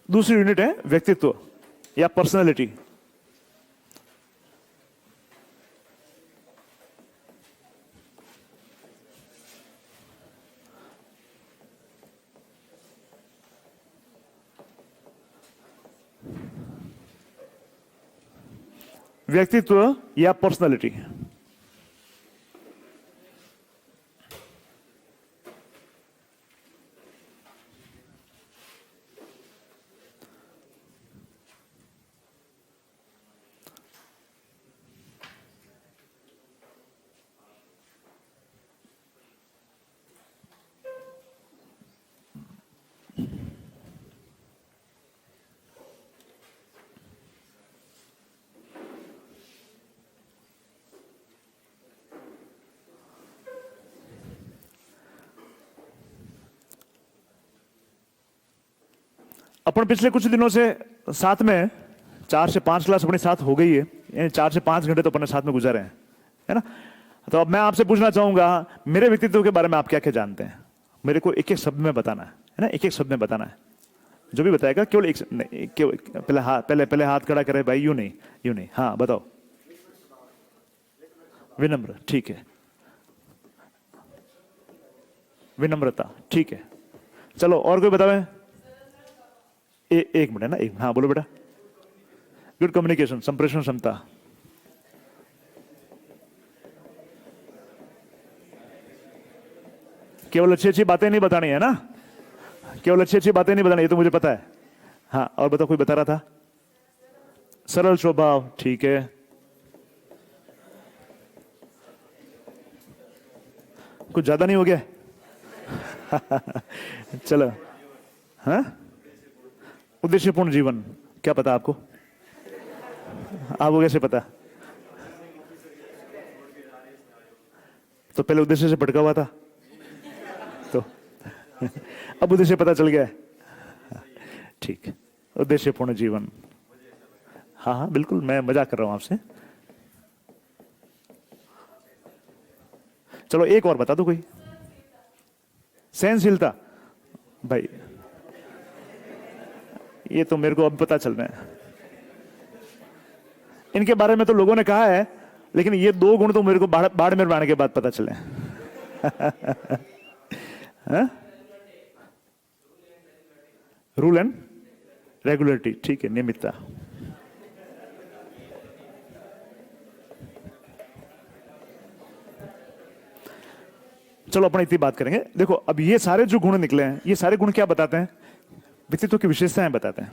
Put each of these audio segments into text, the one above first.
दूसरी यूनिट है व्यक्तित्व या पर्सनालिटी। व्यक्तित्व या पर्सनालिटी। अपन पिछले कुछ दिनों से साथ में 4 से 5 क्लास अपने साथ हो गई है, यानी 4 से 5 घंटे तो अपने साथ में गुजारे हैं, है ना। तो अब मैं आपसे पूछना चाहूंगा, मेरे व्यक्तित्व के बारे में आप क्या क्या जानते हैं? मेरे को एक एक शब्द में बताना है ना, एक एक शब्द में बताना है। जो भी बताएगा केवल एक नहीं, केवल पहले हाथ खड़ा करे भाई, यूं नहीं। हाँ बताओ। विनम्र, ठीक है। विनम्रता, ठीक है। चलो और कोई बतावे? एक मिनट है ना, हाँ बोलो बेटा। गुड कम्युनिकेशन, संप्रेषण क्षमता। केवल अच्छी अच्छी बातें नहीं बतानी है ना, केवल अच्छी अच्छी बातें नहीं बतानी, ये तो मुझे पता है। हाँ और बताओ, कोई बता रहा था? सरल स्वभाव, ठीक है। कुछ ज्यादा नहीं हो गया? चलो। हाँ, उद्देश्यपूर्ण जीवन, क्या पता आपको? आपको कैसे पता? तो पहले उद्देश्य से भटका हुआ था तो अब उद्देश्य पता चल गया है। ठीक, उद्देश्यपूर्ण जीवन। हाँ हाँ बिल्कुल, मैं मजाक कर रहा हूं आपसे। चलो एक और बता दो कोई। सहनशीलता, भाई ये तो मेरे को अब पता चल रहा है। इनके बारे में तो लोगों ने कहा है, लेकिन ये 2 गुण तो मेरे को बाड़मेर में आने के बाद पता चले। रूल एंड रेगुलरिटी, ठीक है। नियमितता, चलो अपन इतनी बात करेंगे। देखो अब ये सारे जो गुण निकले हैं, ये सारे गुण क्या बताते हैं? व्यक्तित्व की विशेषताएं बताते हैं।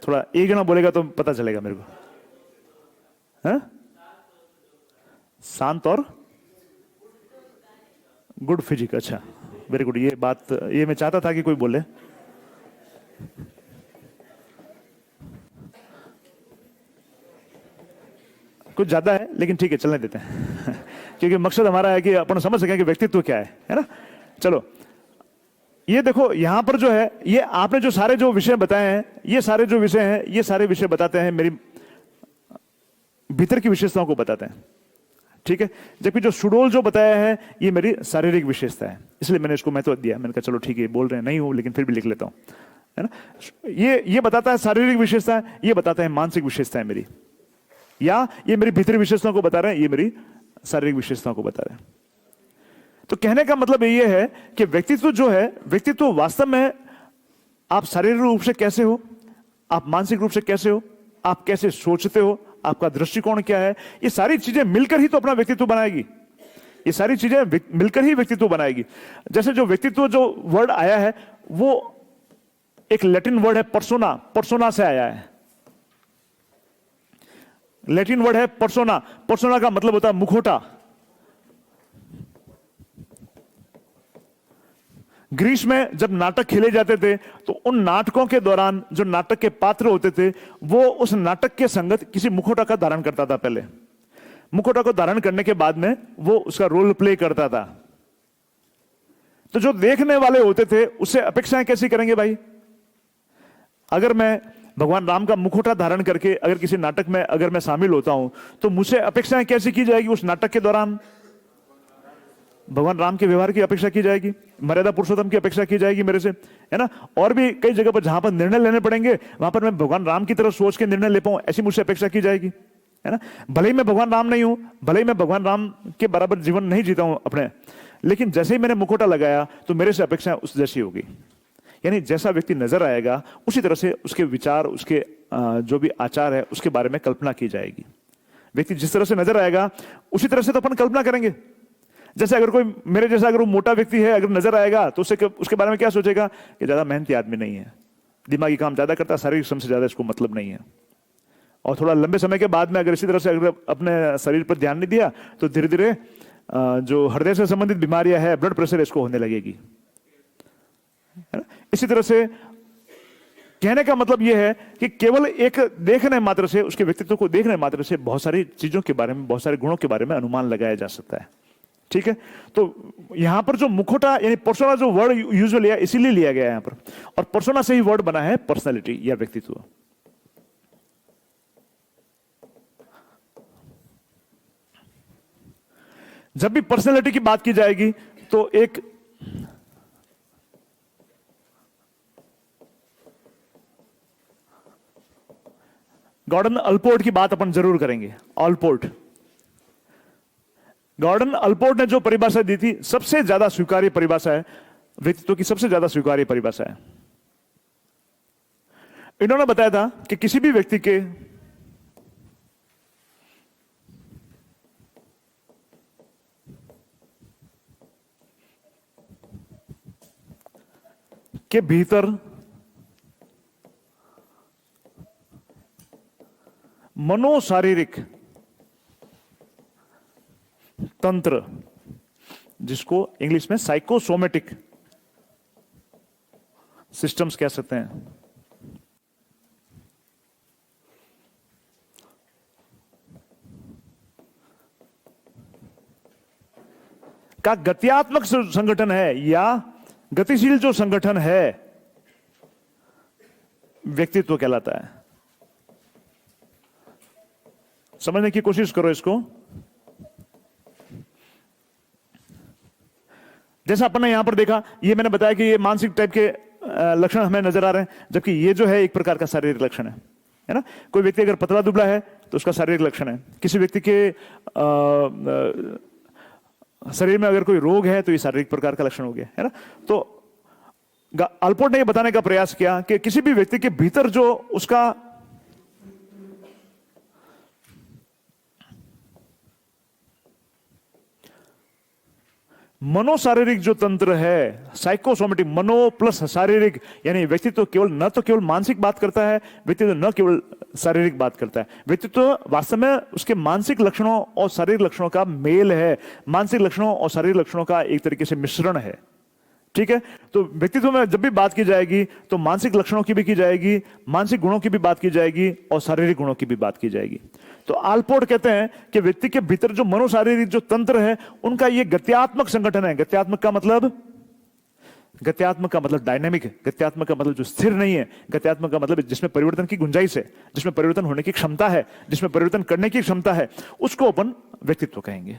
थोड़ा एक जना बोलेगा तो पता चलेगा मेरे को। है? शांत और गुड फिजिक, अच्छा वेरी गुड। ये बात, ये मैं चाहता था कि कोई बोले। कुछ ज्यादा है लेकिन ठीक है, चलने देते हैं। क्योंकि मकसद हमारा है कि अपन समझ सकें कि व्यक्तित्व क्या है ना। चलो ये देखो यहां पर जो है, ये आपने जो सारे जो विषय बताए हैं, ये सारे जो विषय हैं, ये सारे विषय बताते हैं मेरी भीतर की विशेषताओं को बताते हैं, ठीक है। जबकि जो सुडोल जो बताया है, ये मेरी शारीरिक विशेषता है, इसलिए मैंने इसको महत्व दिया। मैंने कहा चलो ठीक है, बोल रहे हैं नहीं हो लेकिन फिर भी लिख लेता हूं, है ना। ये बताता है शारीरिक विशेषता, ये बताता है मानसिक विशेषता है मेरी, या ये मेरी भीतरी विशेषताओं को बता रहे हैं, ये मेरी शारीरिक विशेषताओं को बता रहे हैं। तो कहने का मतलब ये है कि व्यक्तित्व जो है, व्यक्तित्व वास्तव में आप शारीरिक रूप से कैसे हो, आप मानसिक रूप से कैसे हो, आप कैसे सोचते हो, आपका दृष्टिकोण क्या है, ये सारी चीजें मिलकर ही तो अपना व्यक्तित्व बनाएगी। ये सारी चीजें मिलकर ही व्यक्तित्व बनाएगी। जैसे जो व्यक्तित्व जो वर्ड आया है, वो एक लैटिन वर्ड है पर्सोना, पर्सोना से आया है। लैटिन वर्ड है पर्सोना, पर्सोना का मतलब होता है मुखौटा। ग्रीस में जब नाटक खेले जाते थे तो उन नाटकों के दौरान जो नाटक के पात्र होते थे, वो उस नाटक के संगत किसी मुखौटा का धारण करता था। पहले मुखौटा को धारण करने के बाद में वो उसका रोल प्ले करता था। तो जो देखने वाले होते थे उससे अपेक्षाएं कैसी करेंगे भाई? अगर मैं भगवान राम का मुखौटा धारण करके अगर किसी नाटक में अगर मैं शामिल होता हूं, तो मुझसे अपेक्षाएं कैसी की जाएगी उस नाटक के दौरान? भगवान राम के व्यवहार की अपेक्षा की जाएगी, मर्यादा पुरुषोत्तम की अपेक्षा की जाएगी मेरे से, है ना। और भी कई जगह पर जहां पर निर्णय लेने पड़ेंगे वहां पर मैं भगवान राम की तरफ सोच के निर्णय ले पाऊं, ऐसी मुझसे अपेक्षा की जाएगी, है ना। भले ही मैं भगवान राम नहीं हूं, भले ही मैं भगवान राम के बराबर जीवन नहीं जीता हूं अपने, लेकिन जैसे ही मैंने मुखौटा लगाया तो मेरे से अपेक्षा उस जैसी होगी। यानी जैसा व्यक्ति नजर आएगा उसी तरह से उसके विचार, उसके जो भी आचार है उसके बारे में कल्पना की जाएगी। व्यक्ति जिस तरह से नजर आएगा उसी तरह से तो अपन कल्पना करेंगे। जैसे अगर कोई मेरे जैसा अगर वो मोटा व्यक्ति है, अगर नजर आएगा तो उसके बारे में क्या सोचेगा कि ज्यादा मेहनती आदमी नहीं है, दिमागी काम ज्यादा करता है, शारीरिक श्रम से ज्यादा इसको मतलब नहीं है। और थोड़ा लंबे समय के बाद में अगर इसी तरह से अगर अपने शरीर पर ध्यान नहीं दिया तो धीरे धीरे जो हृदय से संबंधित बीमारियां है, ब्लड प्रेशर, इसको होने लगेगी, है ना। इसी तरह से कहने का मतलब यह है कि केवल एक देखने मात्र से, उसके व्यक्तित्व को देखने मात्र से बहुत सारी चीजों के बारे में, बहुत सारे गुणों के बारे में अनुमान लगाया जा सकता है। ठीक है, तो यहां पर जो मुखौटा यानी पर्सोना जो वर्ड यूजुअली है इसीलिए लिया गया है यहां पर, और पर्सोना से ही वर्ड बना है पर्सनालिटी या व्यक्तित्व। जब भी पर्सनालिटी की बात की जाएगी तो एक गॉर्डन अल्पोर्ट की बात अपन जरूर करेंगे। अल्पोर्ट, गॉर्डन अल्पोर्ट ने जो परिभाषा दी थी सबसे ज्यादा स्वीकार्य परिभाषा है, व्यक्तित्व की सबसे ज्यादा स्वीकार्य परिभाषा है। इन्होंने बताया था कि किसी भी व्यक्ति के भीतर मनोशारीरिक तंत्र, जिसको इंग्लिश में साइकोसोमेटिक सिस्टम्स कह सकते हैं, का गत्यात्मक संगठन है या गतिशील जो संगठन है, व्यक्तित्व कहलाता है। समझने की कोशिश करो इसको। जैसा अपन ने यहां पर देखा, ये मैंने बताया कि ये मानसिक टाइप के लक्षण हमें नजर आ रहे हैं, जबकि ये जो है एक प्रकार का शारीरिक लक्षण है ना। कोई व्यक्ति अगर पतला दुबला है तो उसका शारीरिक लक्षण है। किसी व्यक्ति के शरीर में अगर कोई रोग है तो ये शारीरिक प्रकार का लक्षण हो गया, है ना। तो अल्पोर्ट ने ये बताने का प्रयास किया कि किसी भी व्यक्ति के भीतर जो उसका मनोशारीरिक जो तंत्र है, साइकोसोमेटिक, मनो प्लस शारीरिक, यानी व्यक्तित्व केवल न तो केवल मानसिक बात करता है, व्यक्तित्व न केवल शारीरिक बात करता है। व्यक्तित्व वास्तव में उसके मानसिक लक्षणों और शारीरिक लक्षणों का मेल है, मानसिक लक्षणों और शारीरिक लक्षणों का एक तरीके से मिश्रण है। ठीक है, तो व्यक्तित्व में जब भी बात की जाएगी तो मानसिक लक्षणों की भी की जाएगी, मानसिक गुणों की भी बात की जाएगी और शारीरिक गुणों की भी बात की जाएगी। तो अल्पोर्ट कहते हैं कि व्यक्ति के भीतर जो मनोशारीरिक जो तंत्र है उनका ये गत्यात्मक संगठन है। गत्यात्मक का मतलब डायनेमिक है, गत्यात्मक का मतलब जो स्थिर नहीं है, गत्यात्मक का मतलब जिसमें परिवर्तन की गुंजाइश है, जिसमें परिवर्तन होने की क्षमता है, जिसमें परिवर्तन करने की क्षमता है, उसको अपन व्यक्तित्व कहेंगे।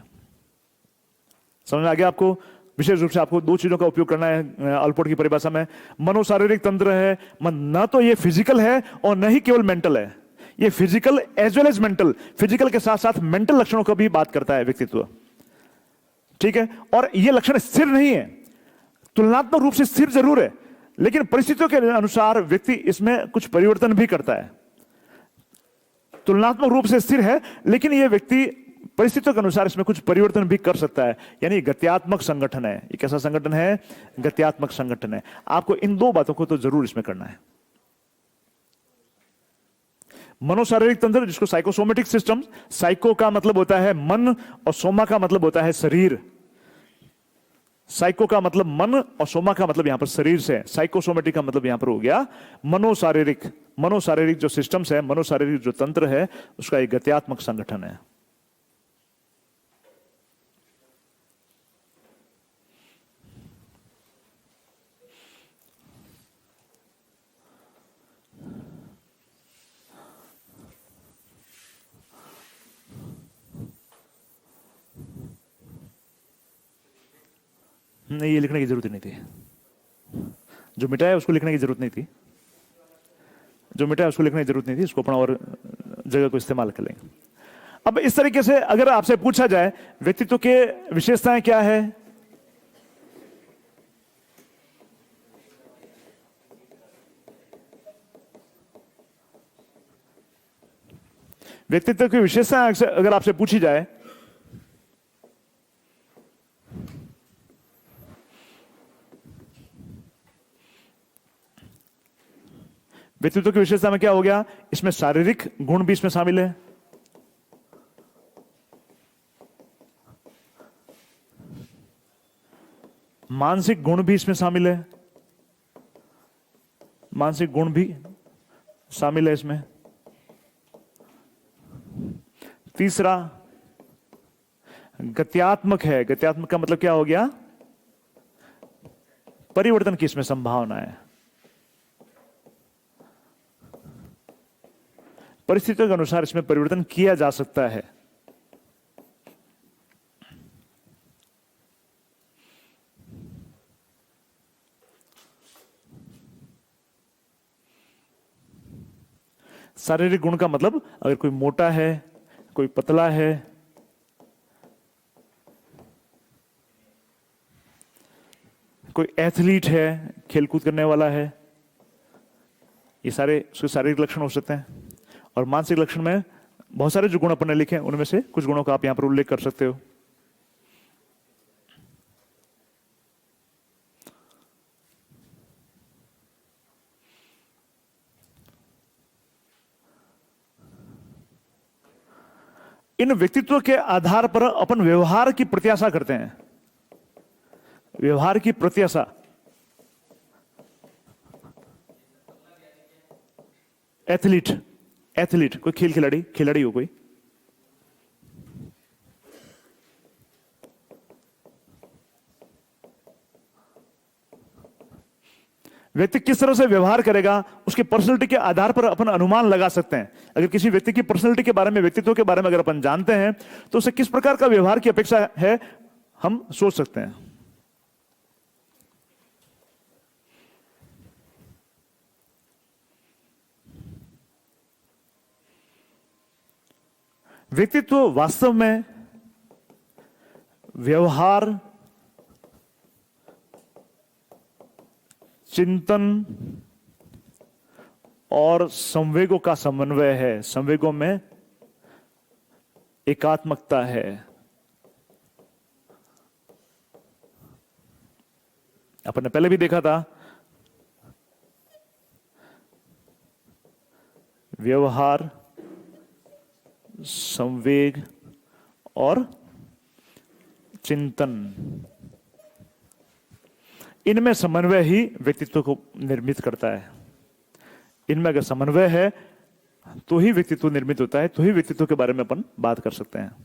समझ में आ गया आपको? विशेष रूप से आपको दो चीजों का उपयोग करना है अल्पोर्ट की परिभाषा में। मनोशारीरिक तंत्र है, न तो ये फिजिकल है और न ही केवल मेंटल है, ये physical as well as mental, physical के साथ साथ मेंटल लक्षणों का भी बात करता है व्यक्तित्व। ठीक है, और ये लक्षण स्थिर नहीं है, तुलनात्मक रूप से स्थिर जरूर है, लेकिन परिस्थितियों के अनुसार व्यक्ति इसमें कुछ परिवर्तन भी करता है। तुलनात्मक रूप से स्थिर है लेकिन यह व्यक्ति परिस्थितियों के अनुसार इसमें कुछ परिवर्तन भी कर सकता है, यानी गत्यात्मक संगठन है। ये कैसा संगठन है? गत्यात्मक संगठन है। आपको इन दो बातों को तो जरूर इसमें करना है। मनोशारीरिक तंत्र, जिसको साइकोसोमेटिक सिस्टम, साइको का मतलब होता है मन और सोमा का मतलब होता है शरीर। साइको का मतलब मन और सोमा का मतलब यहां पर शरीर से, साइकोसोमेटिक का मतलब यहां पर हो गया मनोशारीरिक। मनोशारीरिक जो सिस्टम्स है, मनोशारीरिक जो तंत्र है, उसका एक गत्यात्मक संगठन है। नहीं, ये लिखने की जरूरत ही नहीं थी, जो मिटाया उसको लिखने की जरूरत नहीं थी, जो मिटाया उसको लिखने की जरूरत नहीं थी, इसको अपना और जगह को इस्तेमाल कर लेंगे। अब इस तरीके से अगर आपसे पूछा जाए व्यक्तित्व के विशेषताएं क्या है, व्यक्तित्व की विशेषताएं अगर आपसे पूछी जाए, व्यक्तित्व की विशेषता में क्या हो गया, इसमें शारीरिक गुण भी इसमें शामिल है, मानसिक गुण भी इसमें शामिल है, मानसिक गुण भी शामिल है इसमें। तीसरा गत्यात्मक है, गत्यात्मक का मतलब क्या हो गया, परिवर्तन की इसमें संभावना है, परिस्थितियों के अनुसार इसमें परिवर्तन किया जा सकता है। शारीरिक गुण का मतलब अगर कोई मोटा है, कोई पतला है, कोई एथलीट है, खेलकूद करने वाला है, ये सारे उसके शारीरिक लक्षण हो सकते हैं। और मानसिक लक्षण में बहुत सारे जो गुण अपन ने लिखे हैं उनमें से कुछ गुणों का आप यहां पर उल्लेख कर सकते हो। इन व्यक्तित्व के आधार पर अपन व्यवहार की प्रत्याशा करते हैं, व्यवहार की प्रत्याशा। एथलीट, एथलीट कोई खेल खिलाड़ी, खिलाड़ी हो कोई, व्यक्ति किस तरह से व्यवहार करेगा उसकी पर्सनैलिटी के आधार पर अपन अनुमान लगा सकते हैं। अगर किसी व्यक्ति की पर्सनैलिटी के बारे में, व्यक्तित्व के बारे में अगर अपन जानते हैं तो उसे किस प्रकार का व्यवहार की अपेक्षा है हम सोच सकते हैं। व्यक्तित्व वास्तव में व्यवहार, चिंतन और संवेगों का समन्वय है, संवेगों में एकात्मकता है। अपन ने पहले भी देखा था, व्यवहार, संवेग और चिंतन, इनमें समन्वय ही व्यक्तित्व को निर्मित करता है। इनमें अगर समन्वय है तो ही व्यक्तित्व निर्मित होता है, तो ही व्यक्तित्व के बारे में अपन बात कर सकते हैं।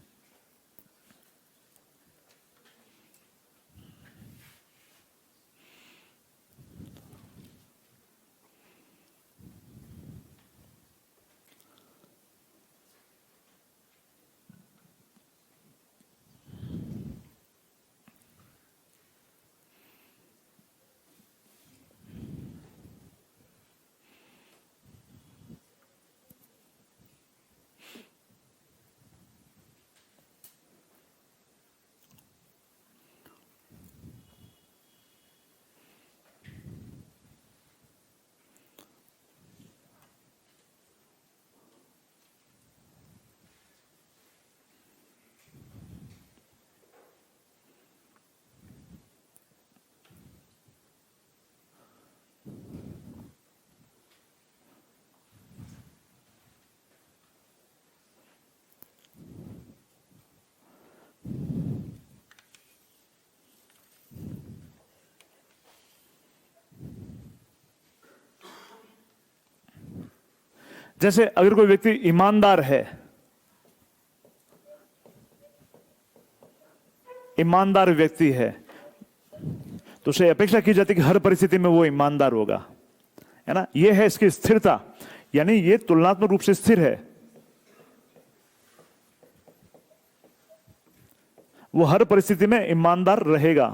जैसे अगर कोई व्यक्ति ईमानदार है, ईमानदार व्यक्ति है तो उसे अपेक्षा की जाती है कि हर परिस्थिति में वो ईमानदार होगा, है ना। ये है इसकी स्थिरता, यानी ये तुलनात्मक रूप से स्थिर है, वो हर परिस्थिति में ईमानदार रहेगा।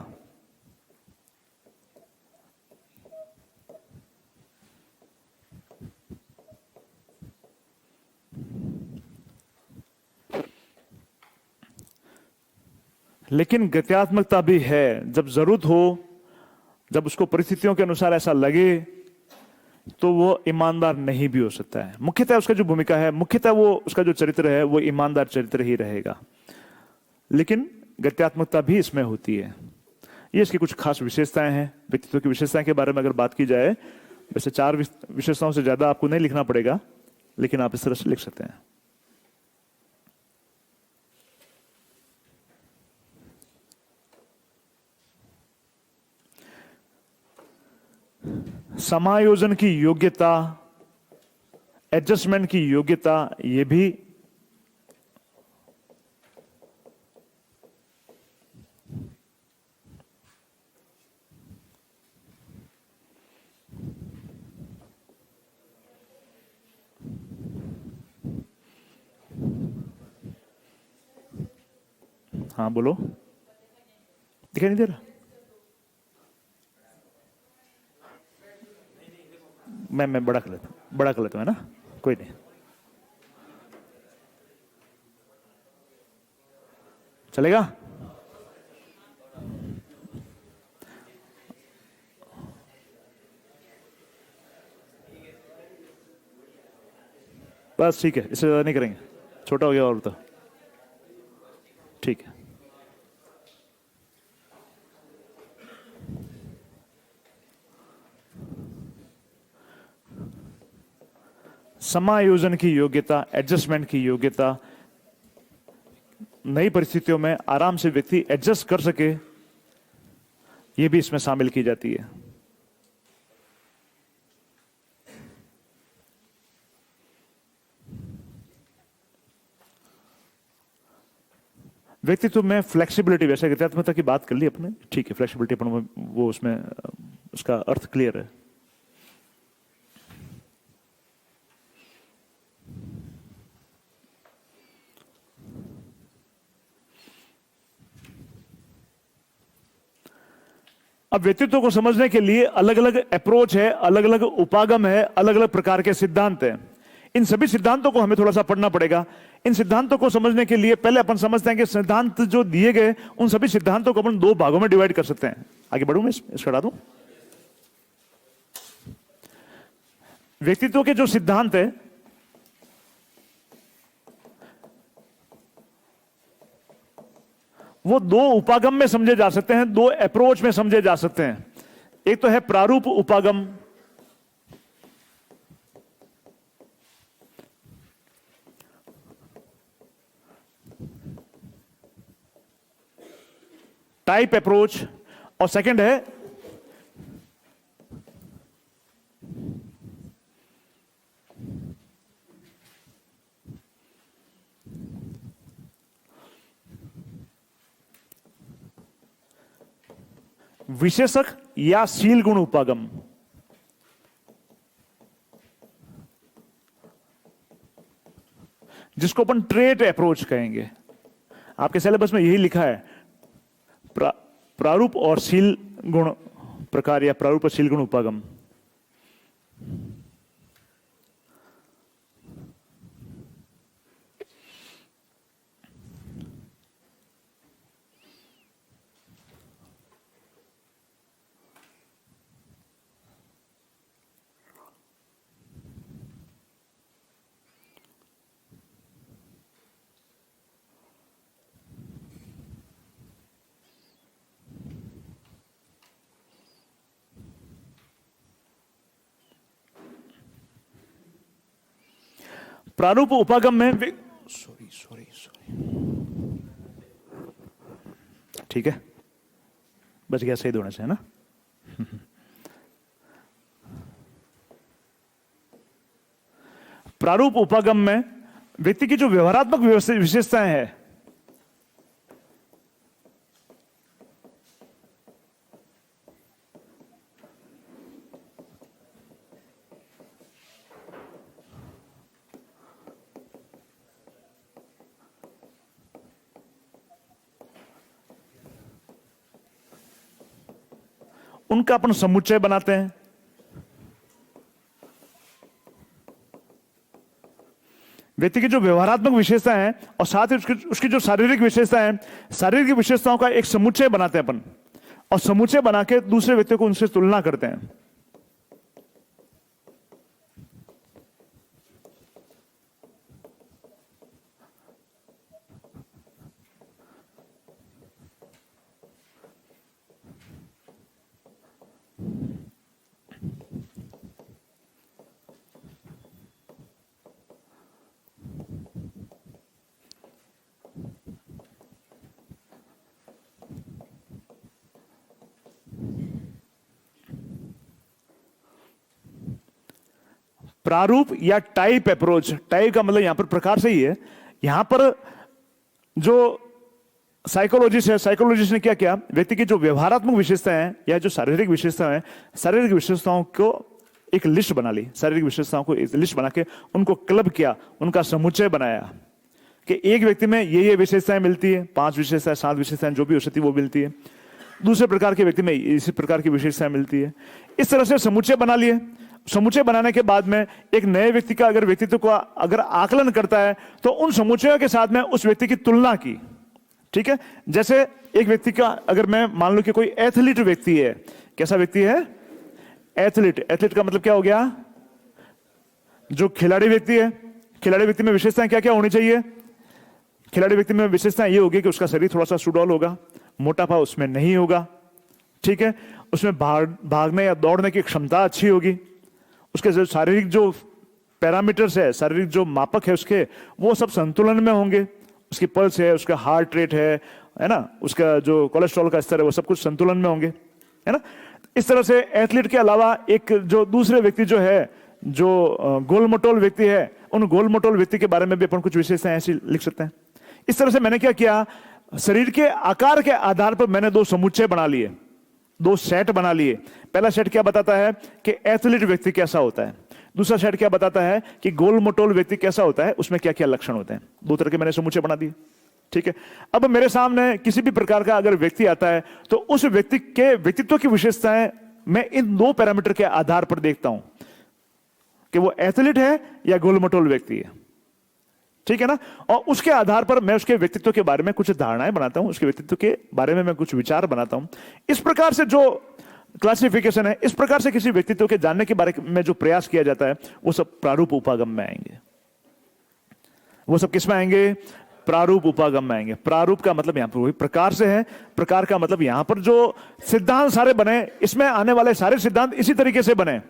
लेकिन गत्यात्मकता भी है, जब जरूरत हो, जब उसको परिस्थितियों के अनुसार ऐसा लगे, तो वो ईमानदार नहीं भी हो सकता है। मुख्यतः उसका जो भूमिका है, मुख्यतः वो उसका जो चरित्र है, वो ईमानदार चरित्र ही रहेगा, लेकिन गत्यात्मकता भी इसमें होती है। ये इसकी कुछ खास विशेषताएं हैं। व्यक्तित्व की विशेषताएं के बारे में अगर बात की जाए, वैसे 4 विशेषताओं से ज्यादा आपको नहीं लिखना पड़ेगा, लेकिन आप इस तरह से लिख सकते हैं। समायोजन की योग्यता, एडजस्टमेंट की योग्यता, ये भी हाँ बोलो, दिखाई नहीं दे रहा? मैं बड़ा कर लेता हूं, बड़ा कर लेता हूं, है ना, कोई नहीं, चलेगा? बस ठीक है, इससे ज्यादा नहीं करेंगे, छोटा हो गया और तो ठीक है। समायोजन की योग्यता, एडजस्टमेंट की योग्यता, नई परिस्थितियों में आराम से व्यक्ति एडजस्ट कर सके, यह भी इसमें शामिल की जाती है। व्यक्तित्व में फ्लेक्सिबिलिटी, वैसे गत्यात्मकता की बात कर ली अपने, ठीक है, फ्लेक्सिबिलिटी अपन वो उसमें उसका अर्थ क्लियर है। अब व्यक्तित्व को समझने के लिए अलग अलग अप्रोच है, अलग अलग उपागम है, अलग अलग प्रकार के सिद्धांत हैं। इन सभी सिद्धांतों को हमें थोड़ा सा पढ़ना पड़ेगा। इन सिद्धांतों को समझने के लिए पहले अपन समझते हैं कि सिद्धांत जो दिए गए, उन सभी सिद्धांतों को अपन 2 भागों में डिवाइड कर सकते हैं। आगे बढ़ूं मैं इसको हटा दूं। व्यक्तित्व के जो सिद्धांत है, वो 2 उपागम में समझे जा सकते हैं, 2 अप्रोच में समझे जा सकते हैं। एक तो है प्रारूप उपागम, टाइप अप्रोच, और सेकंड है विशेषक या शील गुण उपागम। जिसको अपन ट्रेट अप्रोच कहेंगे। आपके सिलेबस में यही लिखा है, प्रारूप और शील गुण प्रकार या प्रारूप और शील गुण उपागम। प्रारूप उपागम में सॉरी ठीक है, बच गया, सही होने से, है ना। प्रारूप उपागम में व्यक्ति की जो व्यवहारात्मक विशेषताएं हैं, उनका अपन समुच्चय बनाते हैं। व्यक्ति की जो व्यवहारात्मक विशेषताएं हैं और साथ ही उसकी जो शारीरिक विशेषताएं हैं, शारीरिक विशेषताओं का एक समुच्चय बनाते हैं अपन, और समुच्चय बना के दूसरे व्यक्ति को उनसे तुलना करते हैं। प्रारूप या टाइप अप्रोच, टाइप का मतलब यहां पर प्रकार से ही है। यहां पर जो साइकोलॉजिस्ट है, साइकोलॉजिस्ट ने क्या किया, व्यक्ति की जो व्यवहारात्मक विशेषताएं हैं या जो शारीरिक विशेषताएं हैं, शारीरिक विशेषताओं को एक लिस्ट बना ली, शारीरिक विशेषताओं को एक लिस्ट बना के उनको क्लब किया, उनका समुच्चय बनाया कि एक व्यक्ति में ये विशेषताएं मिलती है, 5 विशेषताएं 7 विशेषताएं जो भी हो सकती है वो मिलती है, दूसरे प्रकार के व्यक्ति में इसी प्रकार की विशेषताएं मिलती है। इस तरह से समुच्चय बना लिए। समुच्चय बनाने के बाद में एक नए व्यक्ति का अगर व्यक्तित्व का अगर आकलन करता है तो उन समुच्चयों के साथ में उस व्यक्ति की तुलना की। ठीक है, जैसे एक व्यक्ति का अगर मैं मान लूं कि कोई एथलीट व्यक्ति है, कैसा व्यक्ति है, एथलीट। एथलीट का मतलब क्या हो गया, जो खिलाड़ी व्यक्ति है। खिलाड़ी व्यक्ति में विशेषताएं क्या क्या होनी चाहिए, खिलाड़ी व्यक्ति में विशेषताएं ये होगी कि उसका शरीर थोड़ा सा सुडौल होगा, मोटापा उसमें नहीं होगा, ठीक है, उसमें भागने या दौड़ने की क्षमता अच्छी होगी, उसके जो शारीरिक जो पैरामीटर्स है, शारीरिक जो मापक है उसके, वो सब संतुलन में होंगे, उसकी पल्स है, उसका हार्ट रेट है ना, उसका जो कोलेस्ट्रॉल का स्तर है वो सब कुछ संतुलन में होंगे, है ना। इस तरह से एथलीट के अलावा एक जो दूसरे व्यक्ति जो है, जो गोल-मटोल व्यक्ति है, उन गोल-मटोल व्यक्ति के बारे में भी अपन कुछ विशेषताएं ऐसी लिख सकते हैं। इस तरह से मैंने क्या किया, शरीर के आकार के आधार पर मैंने 2 समुच्चय बना लिए, 2 सेट बना लिए। पहला सेट क्या बताता है कि एथलीट व्यक्ति कैसा होता है, दूसरा सेट क्या बताता है कि गोल-मटोल व्यक्ति कैसा होता है, उसमें क्या क्या लक्षण होते हैं। 2 तरह के मैंने समुच्चय बना दिए। ठीक है, अब मेरे सामने किसी भी प्रकार का अगर व्यक्ति आता है तो उस व्यक्ति के व्यक्तित्व की विशेषताएं मैं इन 2 पैरामीटर के आधार पर देखता हूं कि वो एथलीट है या गोल-मटोल व्यक्ति है। ठीक है ना, और उसके आधार पर मैं उसके व्यक्तित्व के बारे में कुछ धारणाएं बनाता हूं, उसके व्यक्तित्व के बारे में मैं कुछ विचार बनाता हूं। इस प्रकार से जो क्लासिफिकेशन है, इस प्रकार से किसी व्यक्तित्व के जानने के बारे में जो प्रयास किया जाता है, वो सब प्रारूप उपागम में आएंगे। वो सब किस में आएंगे, प्रारूप उपागम में आएंगे। प्रारूप का मतलब यहां पर वही प्रकार से है, प्रकार का मतलब यहां पर जो सिद्धांत सारे बने, इसमें आने वाले सारे सिद्धांत इसी तरीके से बने,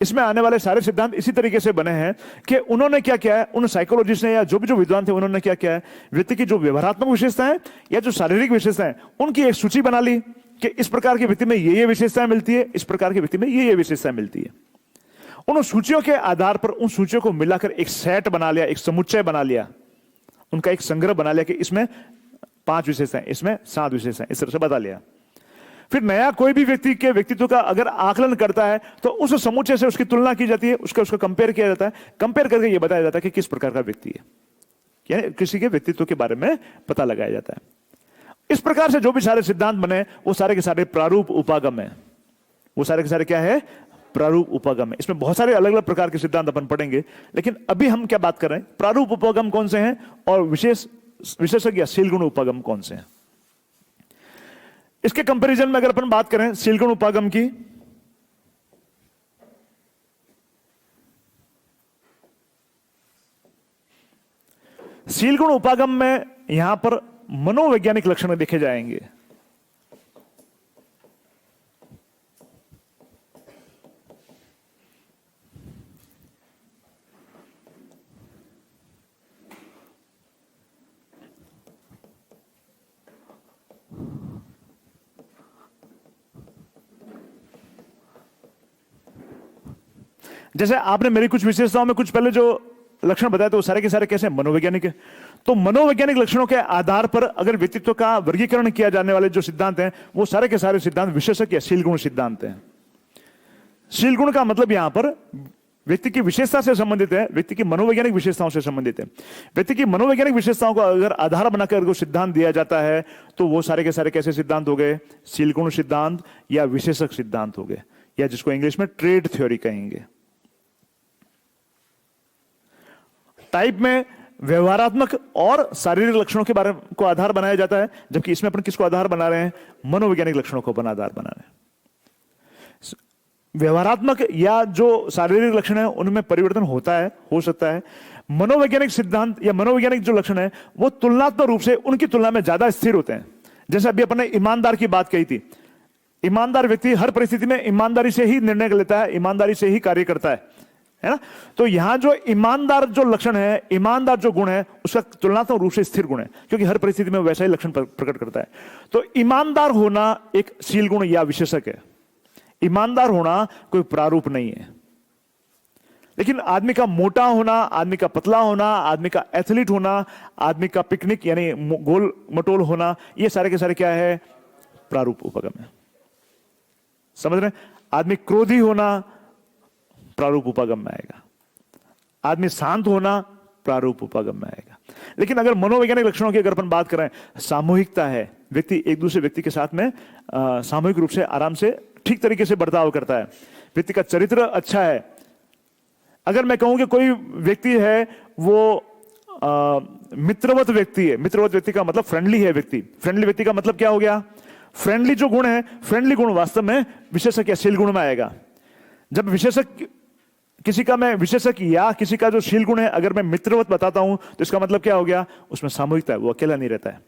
इसमें आने वाले सारे सिद्धांत इसी तरीके से बने हैं कि उन्होंने क्या किया है, उन साइकोलॉजिस्ट ने या जो भी जो विद्वान थे उन्होंने क्या किया है, व्यक्ति की जो व्यवहारात्मक विशेषताएं या जो शारीरिक विशेषताएं, उनकी एक सूची बना ली कि इस प्रकार के व्यक्ति में ये विशेषताएं मिलती है, इस प्रकार के व्यक्ति में ये विशेषताएं मिलती है। उन सूचियों के आधार पर उन सूचियों को मिलाकर एक सेट बना लिया, एक समुच्चय बना लिया, उनका एक संग्रह बना लिया कि इसमें 5 विशेषताएं, इसमें 7 विशेषताएं, इस तरह से बता लिया। फिर नया कोई भी व्यक्ति के व्यक्तित्व का अगर आकलन करता है तो उस समुच्चय से उसकी तुलना की जाती है, उसका कंपेयर किया जाता है, कंपेयर करके यह बताया जाता है कि किस प्रकार का व्यक्ति है, यानी किसी के व्यक्तित्व के बारे में पता लगाया जाता है। इस प्रकार से जो भी सारे सिद्धांत बने वो सारे के सारे प्रारूप उपागम है। वो सारे के सारे क्या है, प्रारूप उपागम है। इसमें बहुत सारे अलग अलग प्रकार के सिद्धांत अपन पढ़ेंगे, लेकिन अभी हम क्या बात कर रहे हैं, प्रारूप उपागम कौन से हैं और विशेषज्ञ या शीलगुण उपागम कौन से हैं। इसके कंपैरिजन में अगर अपन बात करें शीलगुण उपागम की, शीलगुण उपागम में यहां पर मनोवैज्ञानिक लक्षण देखे जाएंगे। जैसे आपने मेरी कुछ विशेषताओं में कुछ पहले जो लक्षण बताए तो वो सारे के सारे कैसे मनोवैज्ञानिक है। तो मनोवैज्ञानिक लक्षणों के आधार पर अगर व्यक्तित्व का वर्गीकरण किया जाने वाले जो सिद्धांत हैं वो सारे के सारे सिद्धांत विशेषज्ञ शीलगुण सिद्धांत हैं। शीलगुण का मतलब यहां पर व्यक्ति की विशेषता से संबंधित है, व्यक्ति की मनोवैज्ञानिक विशेषताओं से संबंधित है। व्यक्ति की मनोवैज्ञानिक विशेषताओं को अगर आधार बनाकर अगर सिद्धांत दिया जाता है तो वो सारे के सारे कैसे सिद्धांत हो गए, शीलगुण सिद्धांत या विशेषक सिद्धांत हो गए, या जिसको इंग्लिश में ट्रेड थ्योरी कहेंगे। टाइप में व्यवहारात्मक और शारीरिक लक्षणों के बारे को आधार बनाया जाता है, जबकि इसमें अपन किसको आधार बना रहे हैं? मनोवैज्ञानिक लक्षणों को अपन आधार बना रहे हैं। व्यवहारात्मक या जो शारीरिक लक्षण है उनमें परिवर्तन होता है, हो सकता है। मनोवैज्ञानिक सिद्धांत या मनोवैज्ञानिक जो लक्षण है वो तुलनात्मक रूप से उनकी तुलना में ज्यादा स्थिर होते हैं। जैसे अभी अपन ने ईमानदार की बात कही थी। ईमानदार व्यक्ति हर परिस्थिति में ईमानदारी से ही निर्णय लेता है, ईमानदारी से ही कार्य करता है ना। तो यहां जो ईमानदार जो लक्षण है, ईमानदार जो गुण है, उसका तुलनात्मक रूप से स्थिर गुण है, क्योंकि हर परिस्थिति में वैसा ही लक्षण प्रकट करता है। तो ईमानदार होना एक शील गुण या विशेषक है। ईमानदार होना कोई प्रारूप नहीं है। लेकिन आदमी का मोटा होना, आदमी का पतला होना, आदमी का एथलीट होना, आदमी का पिकनिक यानी गोल मटोल होना, ये सारे के सारे क्या है? प्रारूप उपगम है। समझ रहे? आदमी क्रोधी होना प्रारूप उपगम में आएगा, आदमी शांत होना प्रारूप उपगम में आएगा। लेकिन अगर मनोवैज्ञानिक लक्षणों की अगर अपन बात करें, सामूहिकता है, व्यक्ति एक दूसरे व्यक्ति के साथ में सामूहिक रूप से आराम से ठीक तरीके से बर्ताव करता है, व्यक्ति का चरित्र अच्छा है। अगर मैं कहूं कि कोई व्यक्ति है वो मित्रवत व्यक्ति है, मित्रवत व्यक्ति का मतलब फ्रेंडली है व्यक्ति। फ्रेंडली व्यक्ति का मतलब क्या हो गया? फ्रेंडली जो गुण है, फ्रेंडली गुण वास्तव में विशेषक या शील गुण में आएगा। जब विशेषक किसी का मैं विशेषक या किसी का जो शील गुण है अगर मैं मित्रवत बताता हूं तो इसका मतलब क्या हो गया? उसमें सामूहिकता है, वो अकेला नहीं रहता है।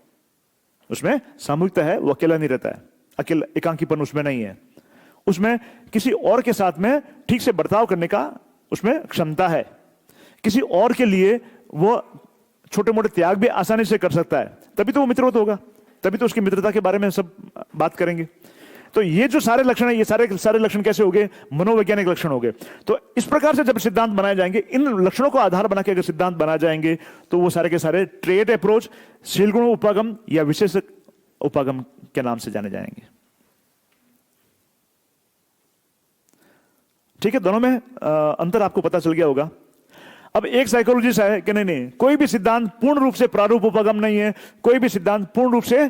उसमें सामूहिकता है, वो अकेला नहीं रहता है, अकेला एकांकीपन उसमें नहीं है। उसमें किसी और के साथ में ठीक से बर्ताव करने का उसमें क्षमता है। किसी और के लिए वो छोटे मोटे त्याग भी आसानी से कर सकता है, तभी तो वो मित्रवत होगा, तभी तो उसकी मित्रता के बारे में सब बात करेंगे। तो ये जो सारे लक्षण है, ये सारे लक्षण कैसे हो गए? मनोवैज्ञानिक लक्षण हो गए। तो इस प्रकार से जब सिद्धांत बनाए जाएंगे, इन लक्षणों को आधार बना के अगर सिद्धांत बना जाएंगे तो वो सारे के सारे ट्रेट अप्रोच, शील गुण उपागम या विशेष उपागम के नाम से जाने जाएंगे। ठीक है, दोनों में अंतर आपको पता चल गया होगा। अब एक साइकोलॉजिस्ट है कि नहीं, कोई भी सिद्धांत पूर्ण रूप से प्रारूप उपागम नहीं है, कोई भी सिद्धांत पूर्ण रूप से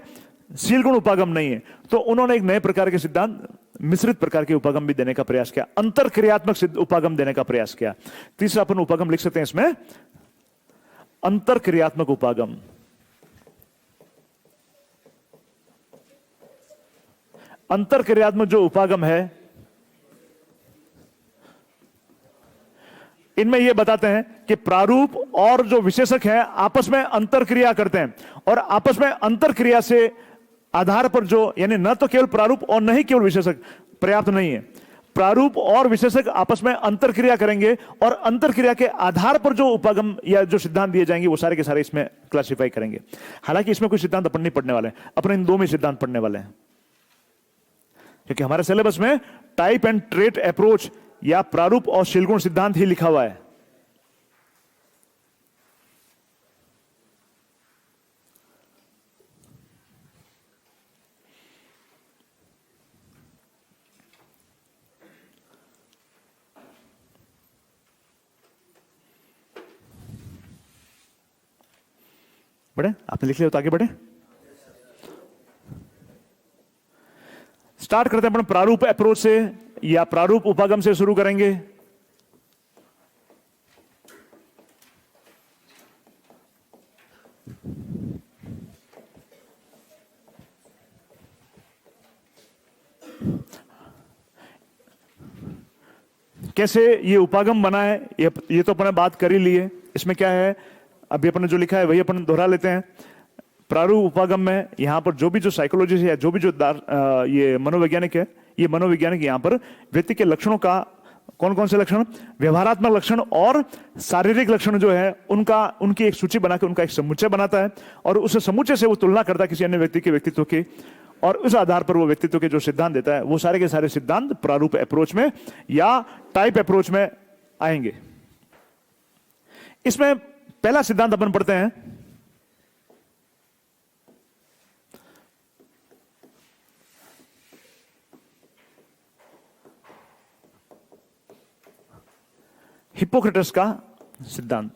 शील गुण उपागम नहीं है। तो उन्होंने एक नए प्रकार के सिद्धांत, मिश्रित प्रकार के उपागम भी देने का प्रयास किया, अंतर क्रियात्मक उपागम देने का प्रयास किया। तीसरा अपन उपागम लिख सकते हैं इसमें, अंतर क्रियात्मक उपागम। अंतर क्रियात्मक जो उपागम है, इनमें यह बताते हैं कि प्रारूप और जो विशेषक हैं आपस में अंतर क्रिया करते हैं, और आपस में अंतर क्रिया से आधार पर जो, यानी न तो केवल प्रारूप और न ही केवल विशेषक पर्याप्त नहीं है, प्रारूप और विशेषक आपस में अंतर क्रिया करेंगे, और अंतर क्रिया के आधार पर जो उपागम या जो सिद्धांत दिए जाएंगे वो सारे के सारे इसमें क्लासिफाई करेंगे। हालांकि इसमें कोई सिद्धांत अपन नहीं पढ़ने वाले हैं, अपन इन दो में सिद्धांत पढ़ने वाले हैं, क्योंकि हमारे सिलेबस में टाइप एंड ट्रेट अप्रोच या प्रारूप और शील गुण सिद्धांत ही लिखा हुआ है। बढ़े, आपने लिख लिया तो आगे बढ़े। स्टार्ट करते हैं अपन प्रारूप अप्रोच से या प्रारूप उपागम से शुरू करेंगे। कैसे ये उपागम बना है, ये तो अपने बात कर ही ली है। इसमें क्या है, अभी अपन ने जो लिखा है वही अपन दोहरा लेते हैं। प्रारूप उपागम में यहां पर जो भी जो साइकोलॉजी है, जो भी जो ये मनोवैज्ञानिक है, ये मनोवैज्ञानिक यहां पर व्यक्ति के लक्षणों का, कौन कौन से लक्षण, व्यवहारात्मक लक्षण और शारीरिक लक्षण जो है उनकी एक सूची बना के उनका एक समुच्चय बनाता है, और उस समुच्चय से वो तुलना करता है किसी अन्य व्यक्ति के व्यक्तित्व की, और उस आधार पर वो व्यक्तित्व के जो सिद्धांत देता है वो सारे के सारे सिद्धांत प्रारूप अप्रोच में या टाइप अप्रोच में आएंगे। इसमें पहला सिद्धांत अपन पढ़ते हैं, हिप्पोक्रेटस का सिद्धांत।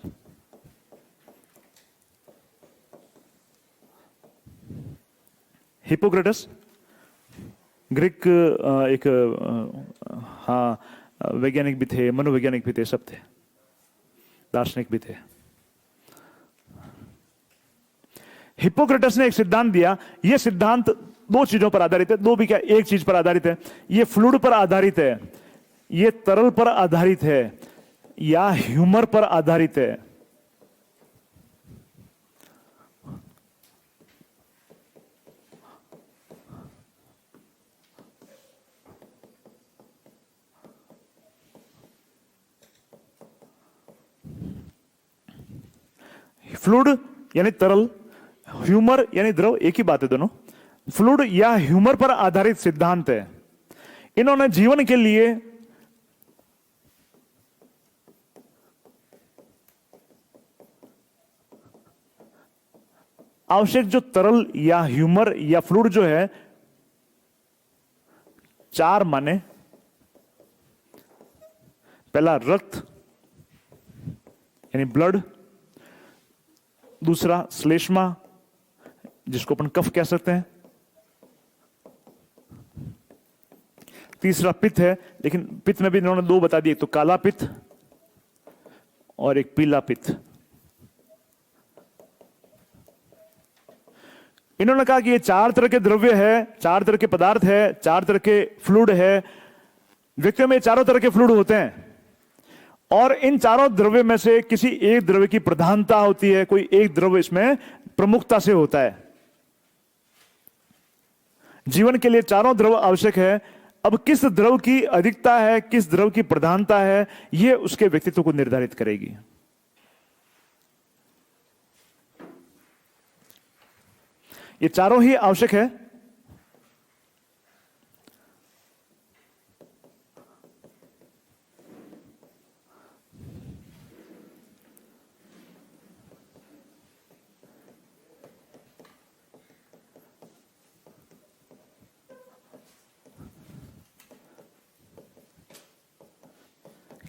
हिप्पोक्रेटस ग्रीक एक वैज्ञानिक भी थे, मनोवैज्ञानिक भी थे, सब थे, दार्शनिक भी थे। हिप्पोक्रेटस ने एक सिद्धांत दिया, यह सिद्धांत दो चीजों पर आधारित है, दो भी क्या, एक चीज पर आधारित है। यह फ्लूइड पर आधारित है, यह तरल पर आधारित है, या ह्यूमर पर आधारित है। फ्लूइड यानी तरल, ह्यूमर यानी द्रव, एक ही बात है दोनों। फ्लूइड या ह्यूमर पर आधारित सिद्धांत है। इन्होंने जीवन के लिए आवश्यक जो तरल या ह्यूमर या फ्लूइड जो है, चार माने। पहला रक्त यानी ब्लड, दूसरा श्लेष्मा जिसको अपन कफ कह सकते हैं, तीसरा पित्त है, लेकिन पित्त में भी इन्होंने दो बता दिए, एक तो काला पित्त और एक पीला पित्त। इन्होंने कहा कि ये चार तरह के द्रव्य है, चार तरह के पदार्थ है, चार तरह के फ्लूइड है। व्यक्तियों में चारों तरह के फ्लूइड होते हैं और इन चारों द्रव्य में से किसी एक द्रव्य की प्रधानता होती है, कोई एक द्रव्य इसमें प्रमुखता से होता है। जीवन के लिए चारों द्रव्य आवश्यक है। अब किस द्रव की अधिकता है, किस द्रव की प्रधानता है, यह उसके व्यक्तित्व को निर्धारित करेगी। ये चारों ही आवश्यक है।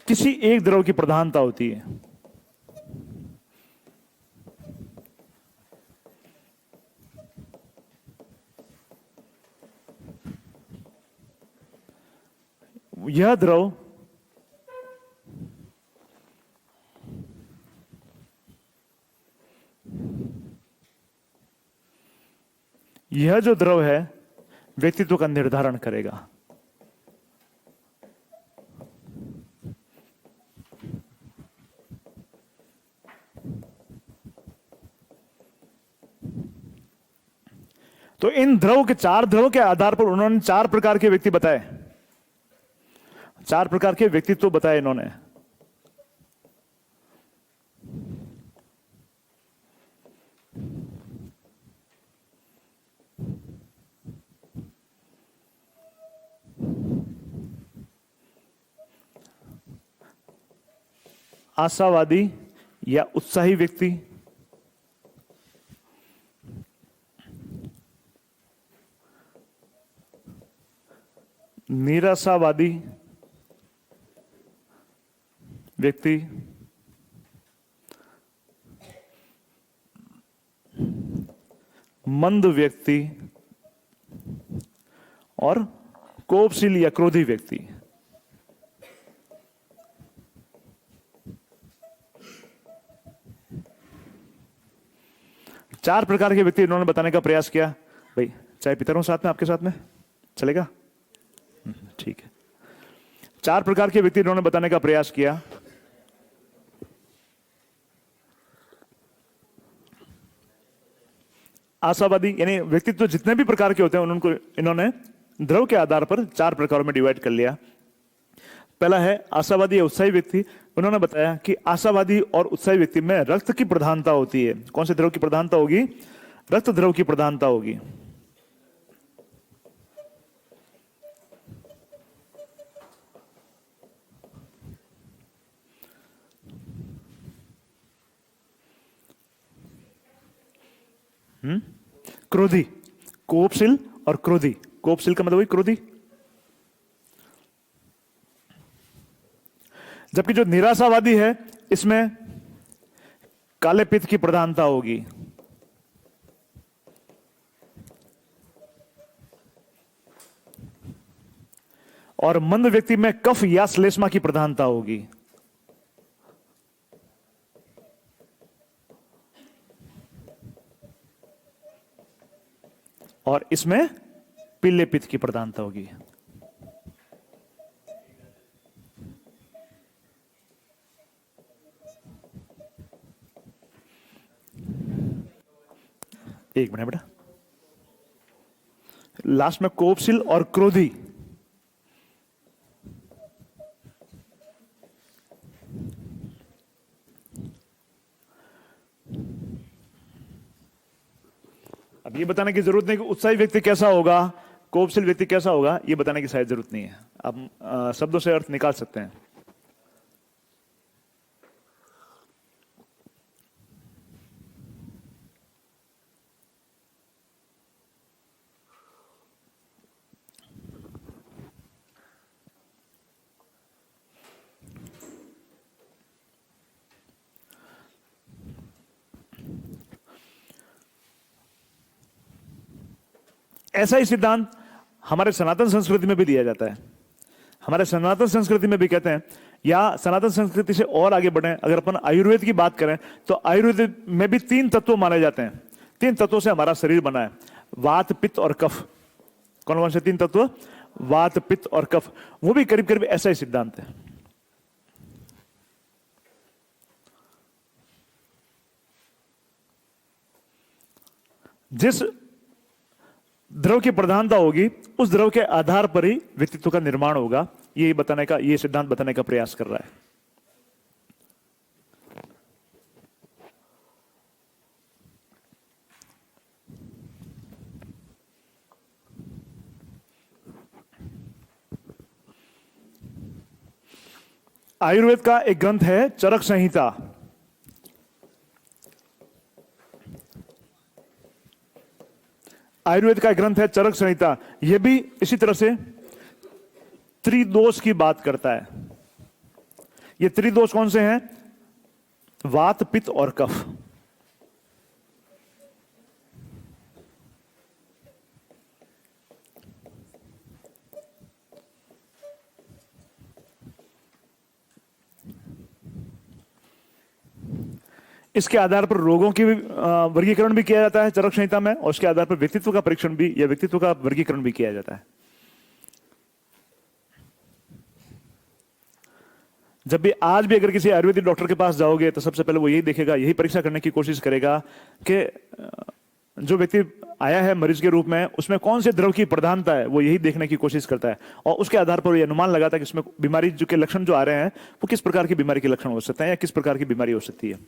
किसी एक द्रव की प्रधानता होती है। यह द्रव यह जो द्रव है व्यक्तित्व का निर्धारण करेगा। तो इन द्रव के, चार द्रव के आधार पर उन्होंने चार प्रकार के व्यक्ति बताए, चार प्रकार के व्यक्तित्व बताए इन्होंने। आशावादी या उत्साही व्यक्ति, निराशावादी व्यक्ति, मंद व्यक्ति और कोपशील या क्रोधी व्यक्ति। चार प्रकार के व्यक्ति इन्होंने बताने का प्रयास किया। भाई चाय पीता रहूं साथ में, आपके साथ में चलेगा? ठीक है। चार प्रकार के व्यक्ति इन्होंने बताने का प्रयास किया। आशावादी यानी व्यक्तित्व जितने भी प्रकार के होते हैं उनको इन्होंने द्रव के आधार पर चार प्रकारों में डिवाइड कर लिया। पहला है आशावादी या उत्साही व्यक्ति। उन्होंने बताया कि आशावादी और उत्साही व्यक्ति में रक्त की प्रधानता होती है। कौन से द्रव की प्रधानता होगी? रक्त द्रव की प्रधानता होगी। क्रोधी, कोपशील और क्रोधी। कोपशील का मतलब वही क्रोधी। जबकि जो निराशावादी है इसमें काले पित्त की प्रधानता होगी। और मंद व्यक्ति में कफ या श्लेष्मा की प्रधानता होगी। और इसमें पीले पित्त की प्रधानता होगी। एक मिनट बेटा, लास्ट में कोपशील और क्रोधी। अब ये बताने की जरूरत नहीं कि उत्साही व्यक्ति कैसा होगा, कोपशील व्यक्ति कैसा होगा, ये बताने की शायद जरूरत नहीं है। आप शब्दों से अर्थ निकाल सकते हैं। ऐसा ही सिद्धांत हमारे सनातन संस्कृति में भी दिया जाता है। हमारे सनातन संस्कृति में भी कहते हैं, या सनातन संस्कृति से और आगे बढ़े, अगर अपन आयुर्वेद की बात करें तो आयुर्वेद में भी 3 तत्व माने जाते हैं। 3 तत्वों से हमारा शरीर बना है, वात पित्त और कफ। कौन कौन से 3 तत्व? वात पित्त और कफ। वो भी करीब करीब ऐसा ही सिद्धांत है। जिस द्रव की प्रधानता होगी उस द्रव के आधार पर ही व्यक्तित्व का निर्माण होगा, ये बताने का, ये सिद्धांत बताने का प्रयास कर रहा है। आयुर्वेद का एक ग्रंथ है चरक संहिता। आयुर्वेद का ग्रंथ है चरक संहिता। यह भी इसी तरह से त्रिदोष की बात करता है। ये त्रिदोष कौन से हैं? वात पित्त और कफ। इसके आधार पर रोगों की वर्गीकरण भी किया जाता है चरक संहिता में, और उसके आधार पर व्यक्तित्व का परीक्षण भी या व्यक्तित्व का वर्गीकरण भी किया जाता है। जब भी आज भी अगर किसी आयुर्वेदिक डॉक्टर के पास जाओगे तो सबसे पहले वो यही देखेगा, यही परीक्षा करने की कोशिश करेगा कि जो व्यक्ति आया है मरीज के रूप में, उसमें कौन से द्रव की प्रधानता है, वो यही देखने की कोशिश करता है। और उसके आधार पर ये अनुमान लगाता है कि इसमें बीमारी जो के लक्षण जो आ रहे हैं वो किस प्रकार की बीमारी के लक्षण हो सकते हैं या किस प्रकार की बीमारी हो सकती है।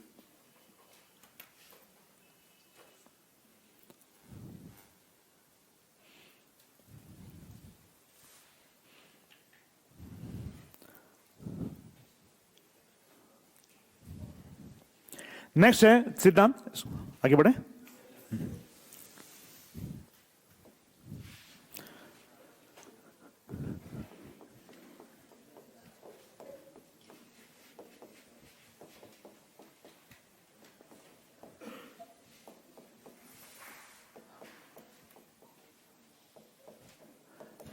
नेक्स्ट है सिद्धांत, आगे बढ़े।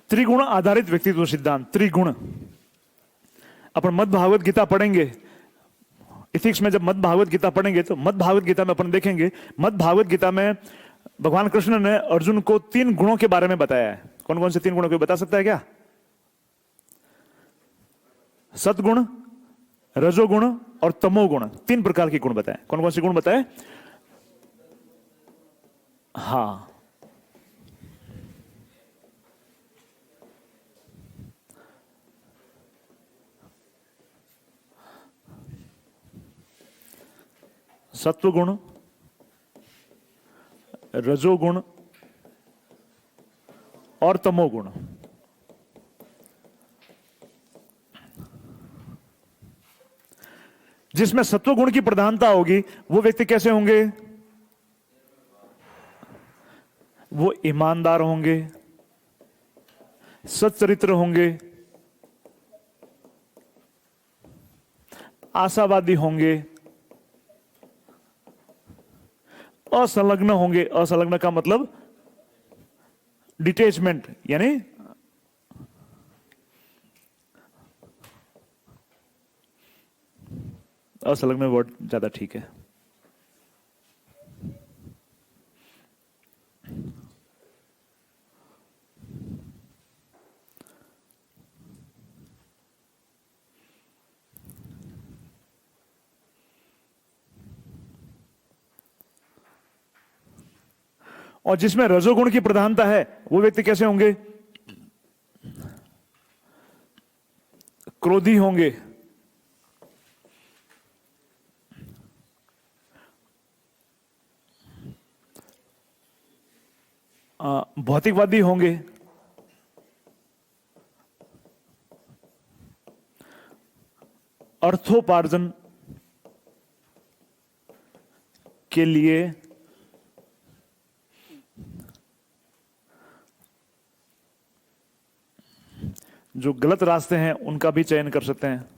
त्रिगुण आधारित व्यक्तित्व सिद्धांत। त्रिगुण अपन मद भागवत गीता पढ़ेंगे, इथिक्स में जब मद भागवत गीता पढ़ेंगे तो मद भागवत गीता में अपन देखेंगे, मद भागवत गीता में भगवान कृष्ण ने अर्जुन को 3 गुणों के बारे में बताया है। कौन कौन से 3 गुणों को बता सकता है क्या? सतगुण, रजोगुण और तमोगुण। 3 प्रकार के गुण बताए। कौन कौन से गुण बताए? हाँ, सत्वगुण, रजोगुण और तमोगुण। जिसमें सत्वगुण की प्रधानता होगी वो व्यक्ति कैसे होंगे? वो ईमानदार होंगे, सच्चरित्र होंगे, आशावादी होंगे, असंलग्न होंगे। असंलग्न का मतलब डिटेचमेंट, यानी असंलग्न वर्ड ज्यादा ठीक है। और जिसमें रजोगुण की प्रधानता है वो व्यक्ति कैसे होंगे? क्रोधी होंगे, भौतिकवादी होंगे, अर्थोपार्जन के लिए जो गलत रास्ते हैं उनका भी चयन कर सकते हैं।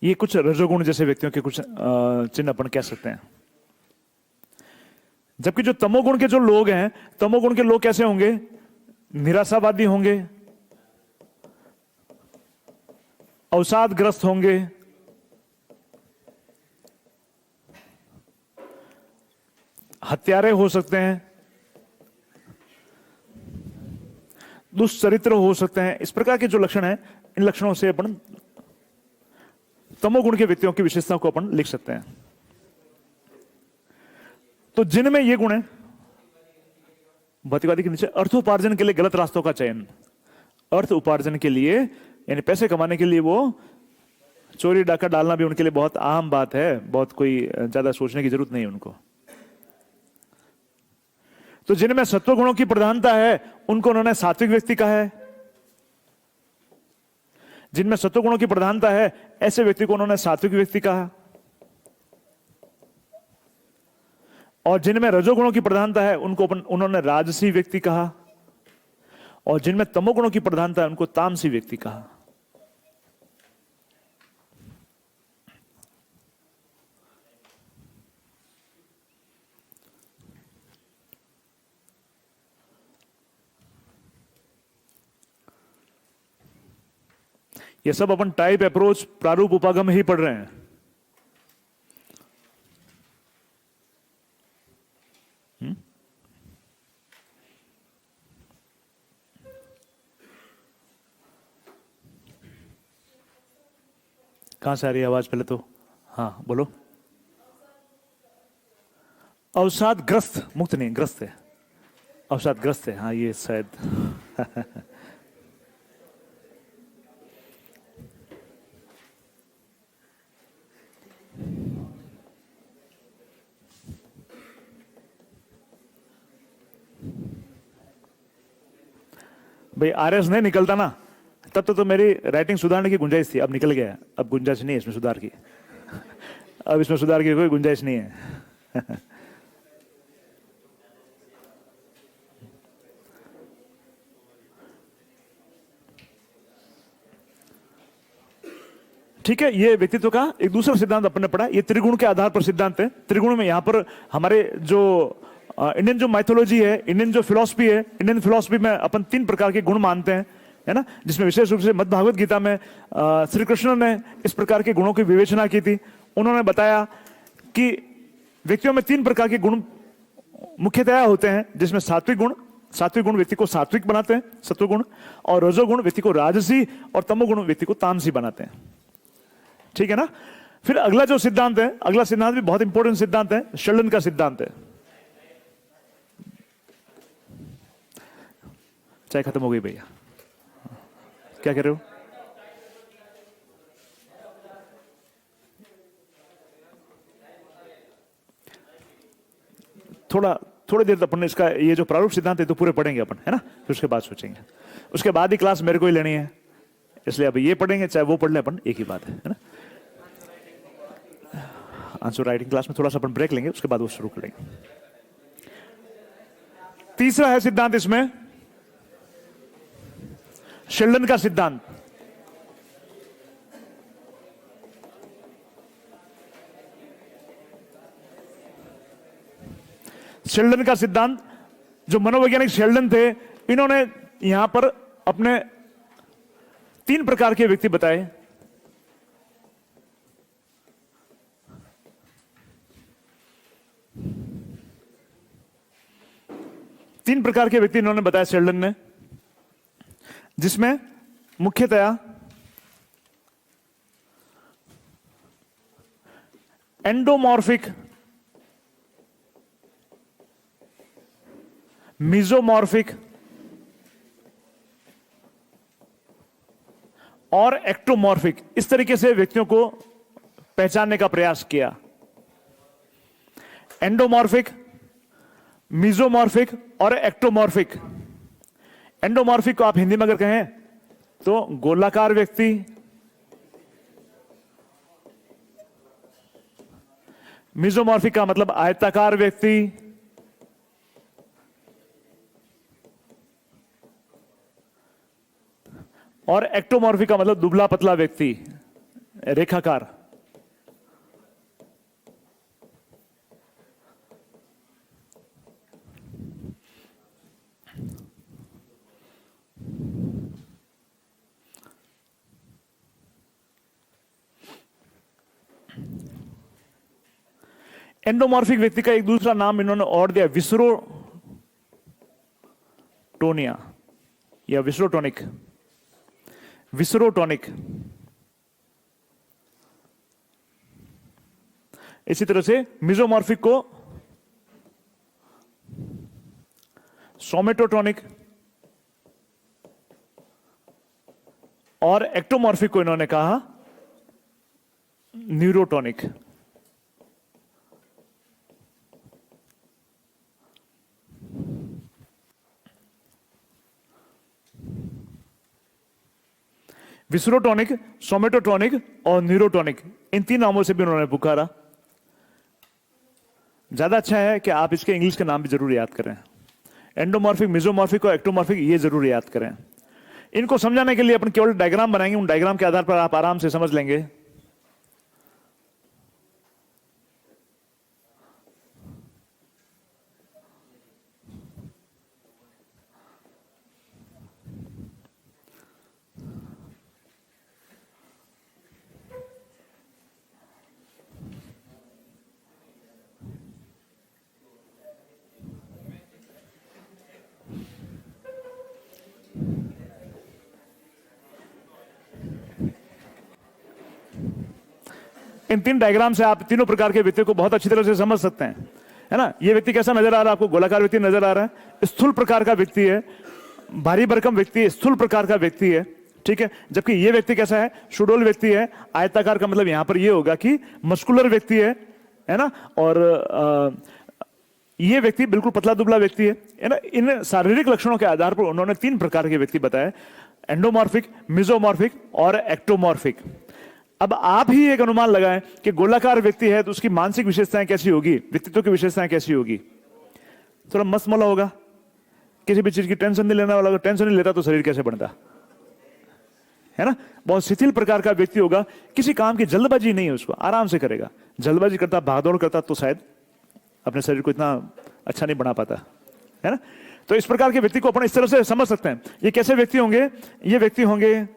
ये कुछ रजोगुण जैसे व्यक्तियों के कुछ चिन्ह अपन कह सकते हैं। जबकि जो तमोगुण के जो लोग हैं, तमोगुण के लोग कैसे होंगे? निराशावादी होंगे, अवसादग्रस्त होंगे, हत्यारे हो सकते हैं, दुष्चरित्र हो सकते हैं। इस प्रकार के जो लक्षण हैं, इन लक्षणों से अपन तमोगुण के व्यक्तियों की विशेषताओं को अपन लिख सकते हैं। तो जिनमें ये गुण है, भौतिकवादी के नीचे अर्थोपार्जन के लिए गलत रास्तों का चयन, अर्थ उपार्जन के लिए यानी पैसे कमाने के लिए वो चोरी डाका डालना भी उनके लिए बहुत आम बात है, बहुत कोई ज्यादा सोचने की जरूरत नहीं है उनको। तो जिनमें सत्व गुणों की प्रधानता है उनको उन्होंने सात्विक व्यक्ति कहा है। जिनमें सत्व गुणों की प्रधानता है ऐसे व्यक्ति को उन्होंने सात्विक व्यक्ति कहा। और जिनमें रजोगुणों की प्रधानता है उनको उन्होंने राजसी व्यक्ति कहा। और जिनमें तमोगुणों की प्रधानता है उनको तामसी व्यक्ति कहा। ये सब अपन टाइप, अप्रोच, प्रारूप, उपागम ही पढ़ रहे हैं। कहां से आ रही है आवाज पहले तो? हाँ बोलो। अवसादग्रस्त, मुक्त नहीं, ग्रस्त है, अवसादग्रस्त है। हाँ ये शायद भाई आरएस नहीं निकलता ना, तब तो मेरी राइटिंग सुधारने की गुंजाइश थी। अब निकल गया, अब गुंजाइश नहीं है इसमें सुधार की। अब इसमें सुधार की कोई गुंजाइश नहीं है। ठीक है, ये व्यक्तित्व का एक दूसरा सिद्धांत अपन ने पढ़ा। ये त्रिगुण के आधार पर सिद्धांत है। त्रिगुण में यहां पर हमारे जो इंडियन जो माइथोलॉजी है, इंडियन जो फिलॉसफी है, इंडियन फिलॉसफी में अपन 3 प्रकार के गुण मानते हैं, है ना, जिसमें विशेष रूप से मद् भागवत गीता में श्री कृष्ण ने इस प्रकार के गुणों की विवेचना की थी। उन्होंने बताया कि व्यक्तियों में 3 प्रकार के गुण मुख्यतया होते हैं, जिसमें सात्विक गुण व्यक्ति को सात्विक बनाते हैं, सत्वगुण, और रजोगुण व्यक्ति को राजसी, और तमोगुण व्यक्ति को तामसी बनाते हैं। ठीक है ना। फिर अगला जो सिद्धांत है, अगला सिद्धांत भी बहुत इंपॉर्टेंट सिद्धांत है, शेल्डन का सिद्धांत है। चाय खत्म हो गई भैया, क्या कह रहे हो? थोड़ी देर अपन इसका ये जो प्रारूप सिद्धांत है तो पूरे पढ़ेंगे अपन, है ना, फिर उसके बाद सोचेंगे। उसके बाद ही क्लास मेरे को ही लेनी है, इसलिए अभी ये पढ़ेंगे, चाहे वो पढ़ ले अपन, एक ही बात है ना। आंसर राइटिंग क्लास में थोड़ा सा अपन ब्रेक लेंगे, उसके बाद वो शुरू करेंगे। तीसरा है सिद्धांत इसमें शेल्डन का सिद्धांत। शेल्डन का सिद्धांत, जो मनोवैज्ञानिक शेल्डन थे, इन्होंने यहां पर अपने 3 प्रकार के व्यक्ति बताए। तीन प्रकार के व्यक्ति इन्होंने बताया शेल्डन ने, जिसमें मुख्यतया एंडोमॉर्फिक, मीजोमॉर्फिक और एक्टोमॉर्फिक, इस तरीके से व्यक्तियों को पहचानने का प्रयास किया। एंडोमॉर्फिक, मीजोमॉर्फिक और एक्टोमॉर्फिक। एंडोमॉर्फिक को आप हिंदी में अगर कहें तो गोलाकार व्यक्ति, मीजोमॉर्फिक का मतलब आयताकार व्यक्ति, और एक्टोमॉर्फिक का मतलब दुबला पतला व्यक्ति, रेखाकार। एंडोमॉर्फिक व्यक्ति का एक दूसरा नाम इन्होंने और दिया, विसरोटोनिया या विसरोटोनिक, विसरोटोनिक। इसी तरह से मिजोमॉर्फिक को सोमेटोटोनिक और एक्टोमॉर्फिक को इन्होंने कहा न्यूरोटोनिक। विसरोटोनिक, सोमेटोटोनिक और न्यूरोटोनिक, इन तीन नामों से भी उन्होंने पुकारा। ज्यादा अच्छा है कि आप इसके इंग्लिश के नाम भी जरूर याद करें। एंडोमॉर्फिक, मिजोमॉर्फिक और एक्टोमॉर्फिक, ये जरूर याद करें। इनको समझाने के लिए अपन केवल डायग्राम बनाएंगे, उन डायग्राम के आधार पर आप आराम से समझ लेंगे। इन तीन डायग्राम से आप तीनों प्रकार के व्यक्ति को बहुत अच्छी तरह से समझ सकते हैं, है ना। ये व्यक्ति कैसा नजर आ रहा है आपको? गोलाकार व्यक्ति नजर आ रहा है, स्थूल प्रकार का व्यक्ति है। भारी भरकम व्यक्ति स्थूल प्रकार का व्यक्ति है, ठीक है। जबकि ये व्यक्ति कैसा है? सुडौल व्यक्ति है। आयताकार का मतलब यहां पर ये होगा कि मस्कुलर व्यक्ति है ना। और ये व्यक्ति बिल्कुल पतला दुबला व्यक्ति है ना। इन शारीरिक लक्षणों के आधार पर उन्होंने तीन प्रकार के व्यक्ति बताए, एंडोमॉर्फिक, मिजोमॉर्फिक और एक्टोमॉर्फिक। अब आप ही एक अनुमान लगाएं कि गोलाकार व्यक्ति है तो उसकी मानसिक विशेषताएं कैसी होगी, व्यक्तित्व की विशेषताएं कैसी होगी? थोड़ा मस्त मौला होगा, किसी भी चीज की टेंशन नहीं लेने वाला। टेंशन नहीं लेता तो शरीर कैसे बनता है ना। बहुत शिथिल प्रकार का व्यक्ति होगा, किसी काम की जल्दबाजी नहीं है, उसको आराम से करेगा। जल्दबाजी करता, भागदौड़ करता तो शायद अपने शरीर को इतना अच्छा नहीं बना पाता, है ना। तो इस प्रकार के व्यक्ति को अपन इस तरह से समझ सकते हैं। ये कैसे व्यक्ति होंगे? ये व्यक्ति होंगे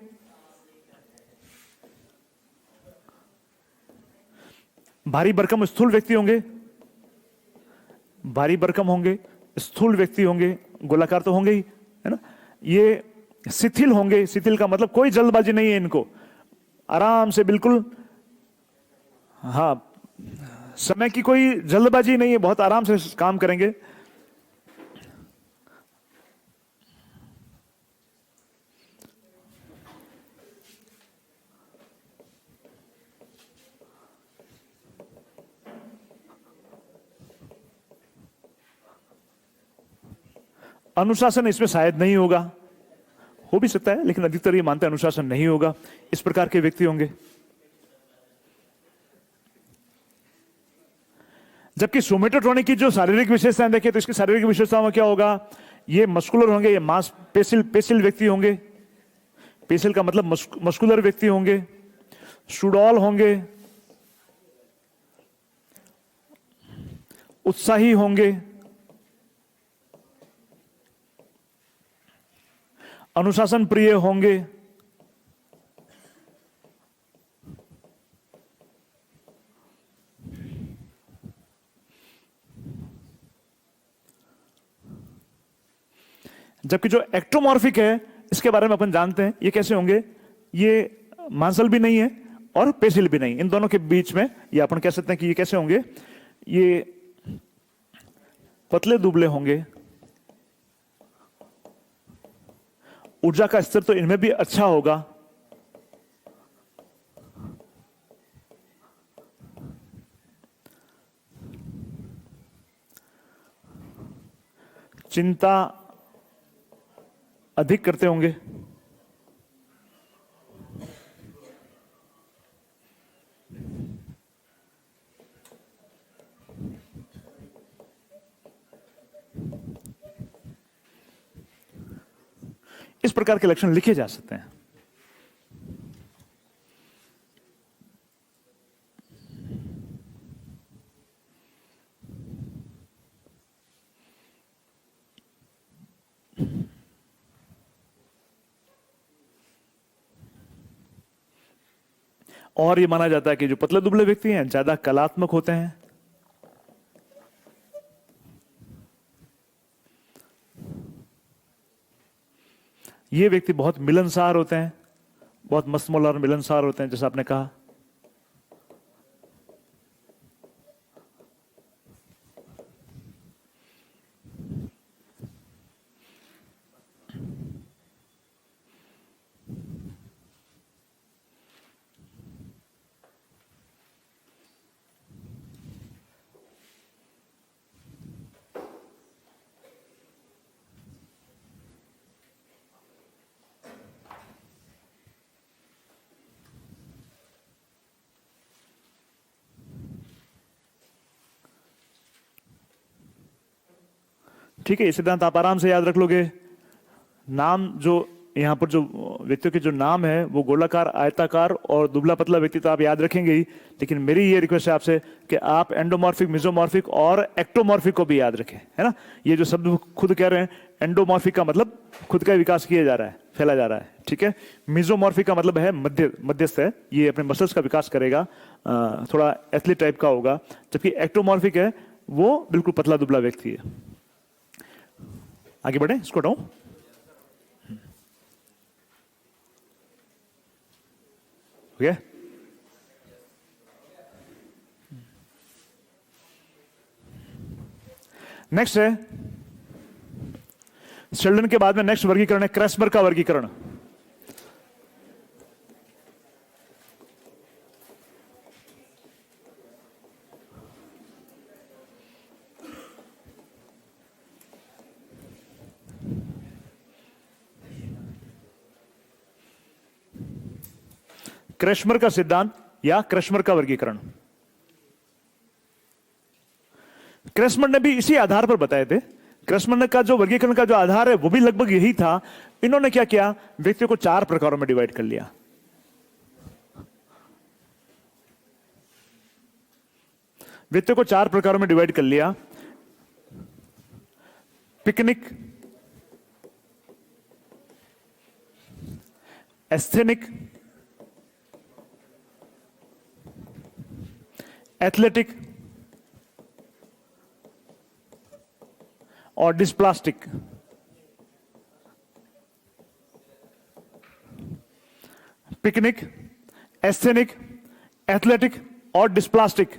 भारी भरकम स्थूल व्यक्ति होंगे, भारी भरकम होंगे, स्थूल व्यक्ति होंगे, गोलाकार तो होंगे ही, है ना। ये शिथिल होंगे, शिथिल का मतलब कोई जल्दबाजी नहीं है इनको, आराम से बिल्कुल, हाँ, समय की कोई जल्दबाजी नहीं है, बहुत आराम से काम करेंगे। अनुशासन इसमें शायद नहीं होगा, हो भी सकता है, लेकिन अधिकतर ये मानते हैं अनुशासन नहीं होगा। इस प्रकार के व्यक्ति होंगे। जबकि सोमेटोट्रॉनिक की जो शारीरिक विशेषताएं देखें तो इसकी शारीरिक विशेषताओं में क्या होगा? ये मस्कुलर होंगे, ये मांस पेशिल व्यक्ति होंगे। पेशिल का मतलब मस्कुलर व्यक्ति होंगे, सुडौल होंगे, उत्साही होंगे, अनुशासन प्रिय होंगे, जबकि जो एक्टोमॉर्फिक है इसके बारे में अपन जानते हैं ये कैसे होंगे। ये मांसल भी नहीं है और पेशिल भी नहीं, इन दोनों के बीच में ये अपन कह सकते हैं कि ये कैसे होंगे, ये पतले दुबले होंगे, ऊर्जा का स्तर तो इनमें भी अच्छा होगा, चिंता अधिक करते होंगे, इस प्रकार के लक्षण लिखे जा सकते हैं। और ये माना जाता है कि जो पतले दुबले व्यक्ति हैं ज्यादा कलात्मक होते हैं, ये व्यक्ति बहुत मिलनसार होते हैं, बहुत मस्तमौला और मिलनसार होते हैं, जैसा आपने कहा। ठीक है, ये सिद्धांत आप आराम से याद रख लोगे। नाम जो यहां पर जो व्यक्तियों के जो नाम है वो गोलाकार, आयताकार और दुबला पतला व्यक्ति तो आप याद रखेंगे ही, लेकिन मेरी ये रिक्वेस्ट है आपसे कि आप एंडोमॉर्फिक, मिजोमॉर्फिक और एक्टोमॉर्फिक को भी याद रखें, है ना। ये जो शब्द खुद कह रहे हैं, एंडोमॉर्फिक का मतलब खुद का विकास किया जा रहा है, फैला जा रहा है, ठीक है। मिजोमॉर्फिक का मतलब है मध्यस्थ है, ये अपने मसल्स का विकास करेगा, थोड़ा एथलीट टाइप का होगा, जबकि एक्टोमॉर्फिक है वो बिल्कुल पतला दुबला व्यक्ति है। आगे बढ़े, इसको हटाऊं। ओके, नेक्स्ट है शेल्डन के बाद में नेक्स्ट वर्गीकरण है क्रेस्मर का वर्गीकरण। क्रेस्मर का सिद्धांत या क्रेस्मर का वर्गीकरण, क्रेस्मर ने भी इसी आधार पर बताए थे। क्रेस्मर का जो वर्गीकरण का जो आधार है वो भी लगभग यही था। इन्होंने क्या किया, व्यक्तियों को 4 प्रकारों में डिवाइड कर लिया। व्यक्तियों को 4 प्रकारों में डिवाइड कर लिया। पिकनिक, एस्थेनिक, एथलेटिक और डिस्प्लास्टिक। पिकनिक, एस्थेनिक, एथलेटिक और डिस्प्लास्टिक।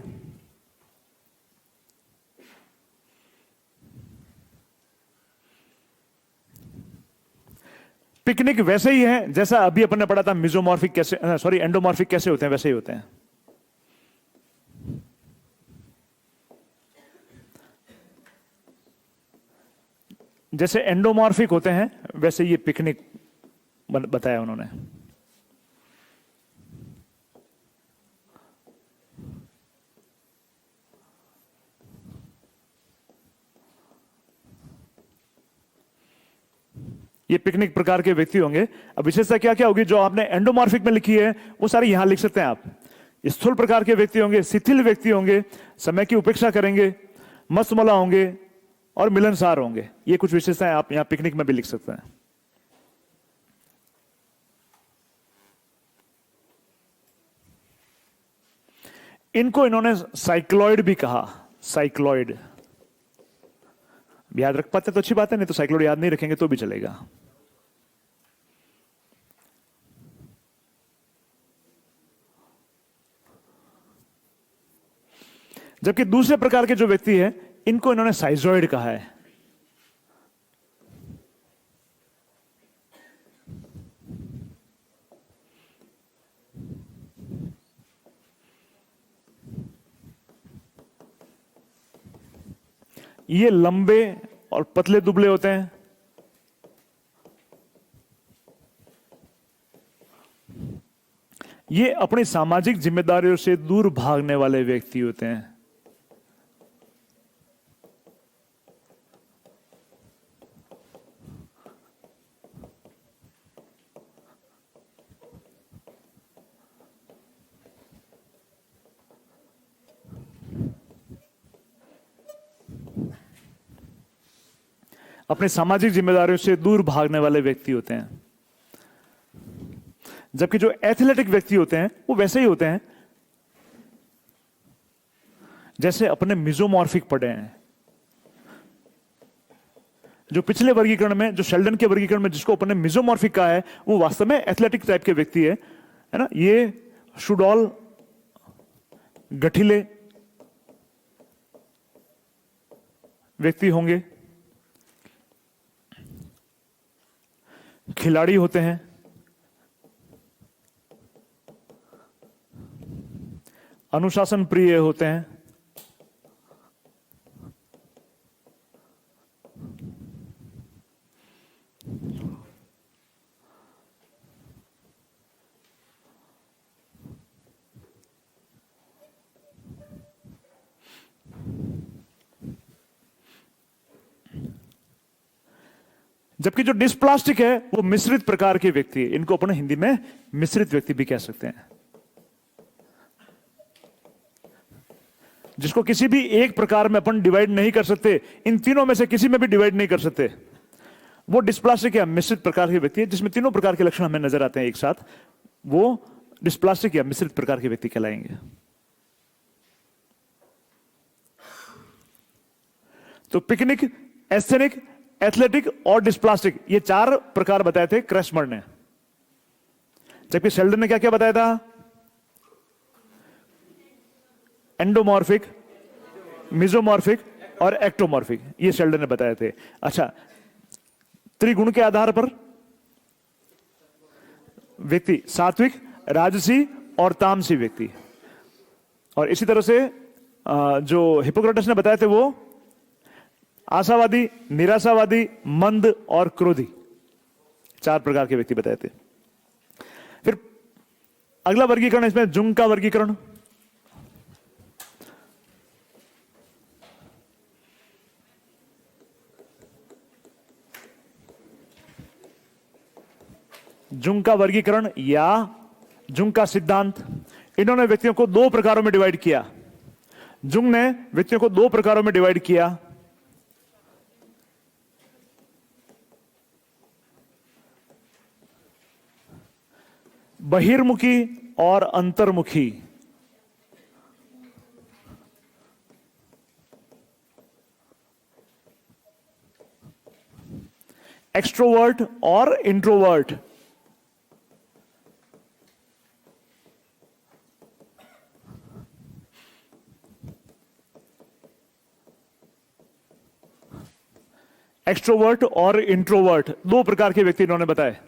पिकनिक वैसे ही है जैसा अभी अपन ने पढ़ा था, मिजोमॉर्फिक कैसे, सॉरी एंडोमॉर्फिक कैसे होते हैं, वैसे ही होते हैं। जैसे एंडोमॉर्फिक होते हैं वैसे ये पिकनिक बताया उन्होंने। ये पिकनिक प्रकार के व्यक्ति होंगे। अब विशेषता क्या क्या होगी जो आपने एंडोमॉर्फिक में लिखी है वो सारी यहां लिख सकते हैं आप। स्थूल प्रकार के व्यक्ति होंगे, शिथिल व्यक्ति होंगे, समय की उपेक्षा करेंगे, मस्तमौला होंगे और मिलनसार होंगे। ये कुछ विशेषताएं आप यहां पिकनिक में भी लिख सकते हैं। इनको इन्होंने साइक्लॉइड भी कहा। साइक्लॉइड याद रख पाते तो अच्छी बात है, नहीं तो साइक्लॉइड याद नहीं रखेंगे तो भी चलेगा। जबकि दूसरे प्रकार के जो व्यक्ति है, इनको इन्होंने साइजॉइड कहा है। ये लंबे और पतले दुबले होते हैं। ये अपनी सामाजिक जिम्मेदारियों से दूर भागने वाले व्यक्ति होते हैं। अपनी सामाजिक जिम्मेदारियों से दूर भागने वाले व्यक्ति होते हैं। जबकि जो एथलेटिक व्यक्ति होते हैं वो वैसे ही होते हैं जैसे अपने मिजोमॉर्फिक पढ़े हैं। जो पिछले वर्गीकरण में, जो शेल्डन के वर्गीकरण में जिसको अपने मिजोमॉर्फिक कहा है, वो वास्तव में एथलेटिक टाइप के व्यक्ति है ना। ये सुडौल, गठीले व्यक्ति होंगे, खिलाड़ी होते हैं, अनुशासन प्रिय होते हैं, जबकि जो डिस्प्लास्टिक है वो मिश्रित प्रकार के व्यक्ति है। इनको अपन हिंदी में मिश्रित व्यक्ति भी कह सकते हैं, जिसको किसी भी एक प्रकार में अपन डिवाइड नहीं कर सकते, इन तीनों में से किसी में भी डिवाइड नहीं कर सकते। वो डिस्प्लास्टिक या मिश्रित प्रकार के व्यक्ति है, जिसमें तीनों प्रकार के लक्षण हमें नजर आते हैं एक साथ। वो डिस्प्लास्टिक या मिश्रित प्रकार के व्यक्ति कहलाएंगे। तो पिकनिक, एस्थेनिक, एथलेटिक और डिस्प्लास्टिक, ये चार प्रकार बताए थे क्रैशमर ने। जबकि शेल्डन ने क्या क्या बताया था? एंडोमॉर्फिक, मिजोमॉर्फिक और एक्टोमॉर्फिक, ये शेल्डन ने बताए थे। अच्छा, त्रिगुण के आधार पर व्यक्ति सात्विक, राजसी और तामसी व्यक्ति। और इसी तरह से जो हिपोक्रेटस ने बताए थे वो आशावादी, निराशावादी, मंद और क्रोधी, चार प्रकार के व्यक्ति बताए थे। फिर अगला वर्गीकरण इसमें जुंग का वर्गीकरण। जुंग का वर्गीकरण या जुंग का सिद्धांत, इन्होंने व्यक्तियों को दो प्रकारों में डिवाइड किया। जुंग ने व्यक्तियों को दो प्रकारों में डिवाइड किया। बहिर्मुखी और अंतर्मुखी। एक्सट्रोवर्ट और इंट्रोवर्ट। एक्सट्रोवर्ट और इंट्रोवर्ट, दो प्रकार के व्यक्ति इन्होंने बताए।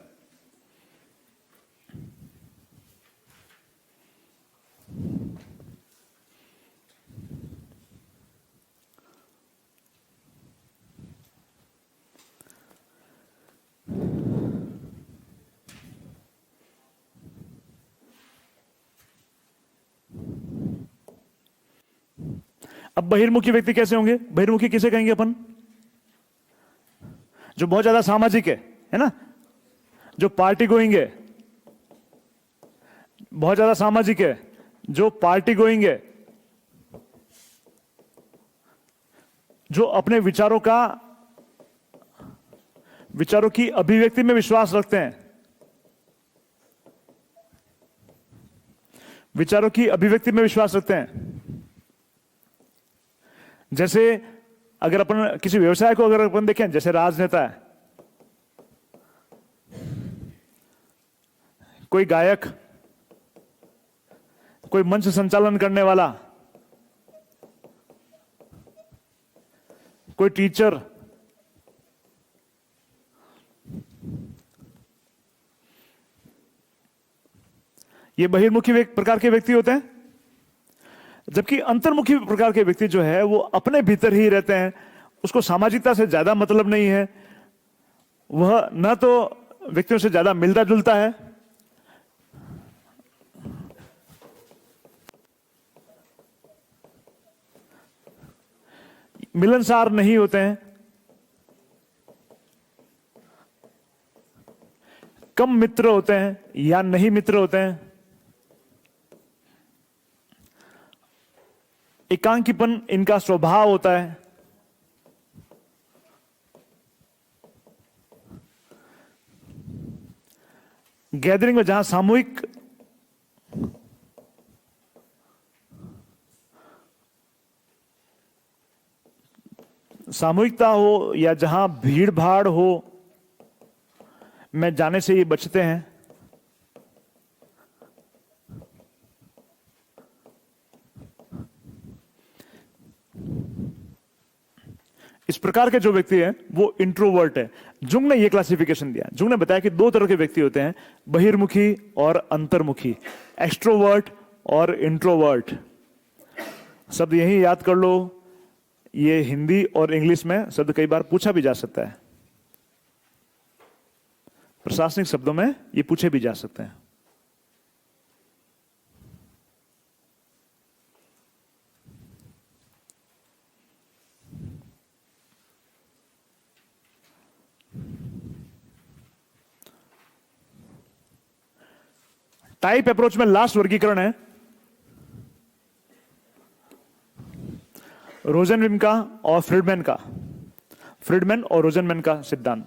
अब बहिर्मुखी व्यक्ति कैसे होंगे? बहिर्मुखी किसे कहेंगे अपन? जो बहुत ज्यादा सामाजिक है ना, जो पार्टी गोइंग है, बहुत ज्यादा सामाजिक है, जो पार्टी गोइंग है, जो अपने विचारों की अभिव्यक्ति में विश्वास रखते हैं, विचारों की अभिव्यक्ति में विश्वास रखते हैं। जैसे अगर अपन किसी व्यवसाय को अगर अपन देखें, जैसे राजनेता है, कोई गायक, कोई मंच संचालन करने वाला, कोई टीचर, ये बहिर्मुखी प्रकार के व्यक्ति होते हैं। जबकि अंतर्मुखी प्रकार के व्यक्ति जो है वो अपने भीतर ही रहते हैं, उसको सामाजिकता से ज्यादा मतलब नहीं है, वह न तो व्यक्तियों से ज्यादा मिलता जुलता है, मिलनसार नहीं होते हैं, कम मित्र होते हैं या नहीं मित्र होते हैं, एकांकीपन इनका स्वभाव होता है, गैदरिंग में जहां सामूहिकता हो या जहां भीड़ भाड़ हो, में जाने से ये बचते हैं। इस प्रकार के जो व्यक्ति हैं वो इंट्रोवर्ट है। जुंग ने ये क्लासिफिकेशन दिया। जुंग ने बताया कि दो तरह के व्यक्ति होते हैं, बहिर्मुखी और अंतर्मुखी, एक्सट्रोवर्ट और इंट्रोवर्ट। शब्द यही याद कर लो, ये हिंदी और इंग्लिश में शब्द कई बार पूछा भी जा सकता है, प्रशासनिक शब्दों में ये पूछे भी जा सकते हैं। टाइप अप्रोच में लास्ट वर्गीकरण है रोजनविम का और फ्रीडमैन का, फ्रीडमैन और रोजनमैन का सिद्धांत।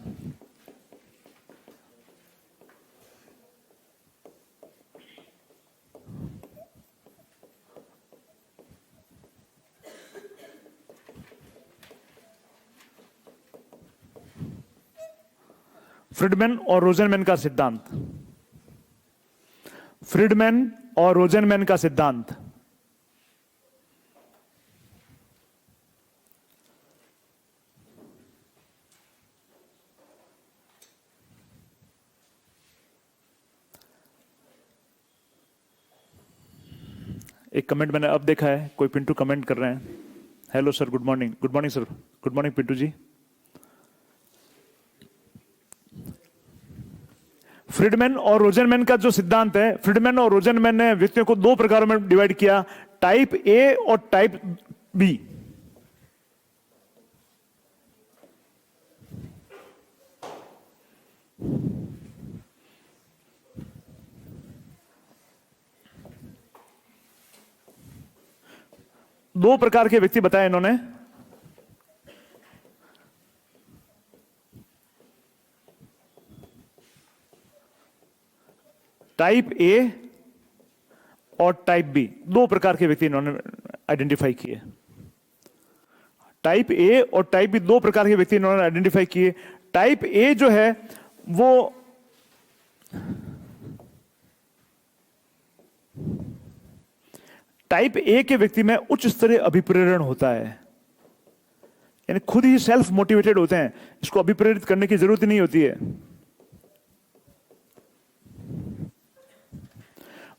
फ्रीडमैन और रोजनमैन का सिद्धांत, फ्रीडमैन और रोजनमैन का सिद्धांत। एक कमेंट मैंने अब देखा है, कोई पिंटू कमेंट कर रहे हैं, hello sir, good morning. Good morning sir, good morning Pintu ji. Friedman और रोजनमैन का जो सिद्धांत है, फ्रीडमैन और रोजनमैन ने व्यक्तियों को दो प्रकारों में डिवाइड किया, टाइप ए और टाइप बी। दो प्रकार के व्यक्ति बताए इन्होंने, टाइप ए और टाइप बी। दो प्रकार के व्यक्ति इन्होंने आइडेंटिफाई किए। टाइप ए और टाइप बी दो प्रकार के व्यक्ति इन्होंने आइडेंटिफाई किए। टाइप ए जो है वो टाइप ए के व्यक्ति में उच्च स्तरीय अभिप्रेरण होता है, यानी खुद ही सेल्फ मोटिवेटेड होते हैं, इसको अभिप्रेरित करने की जरूरत नहीं होती है।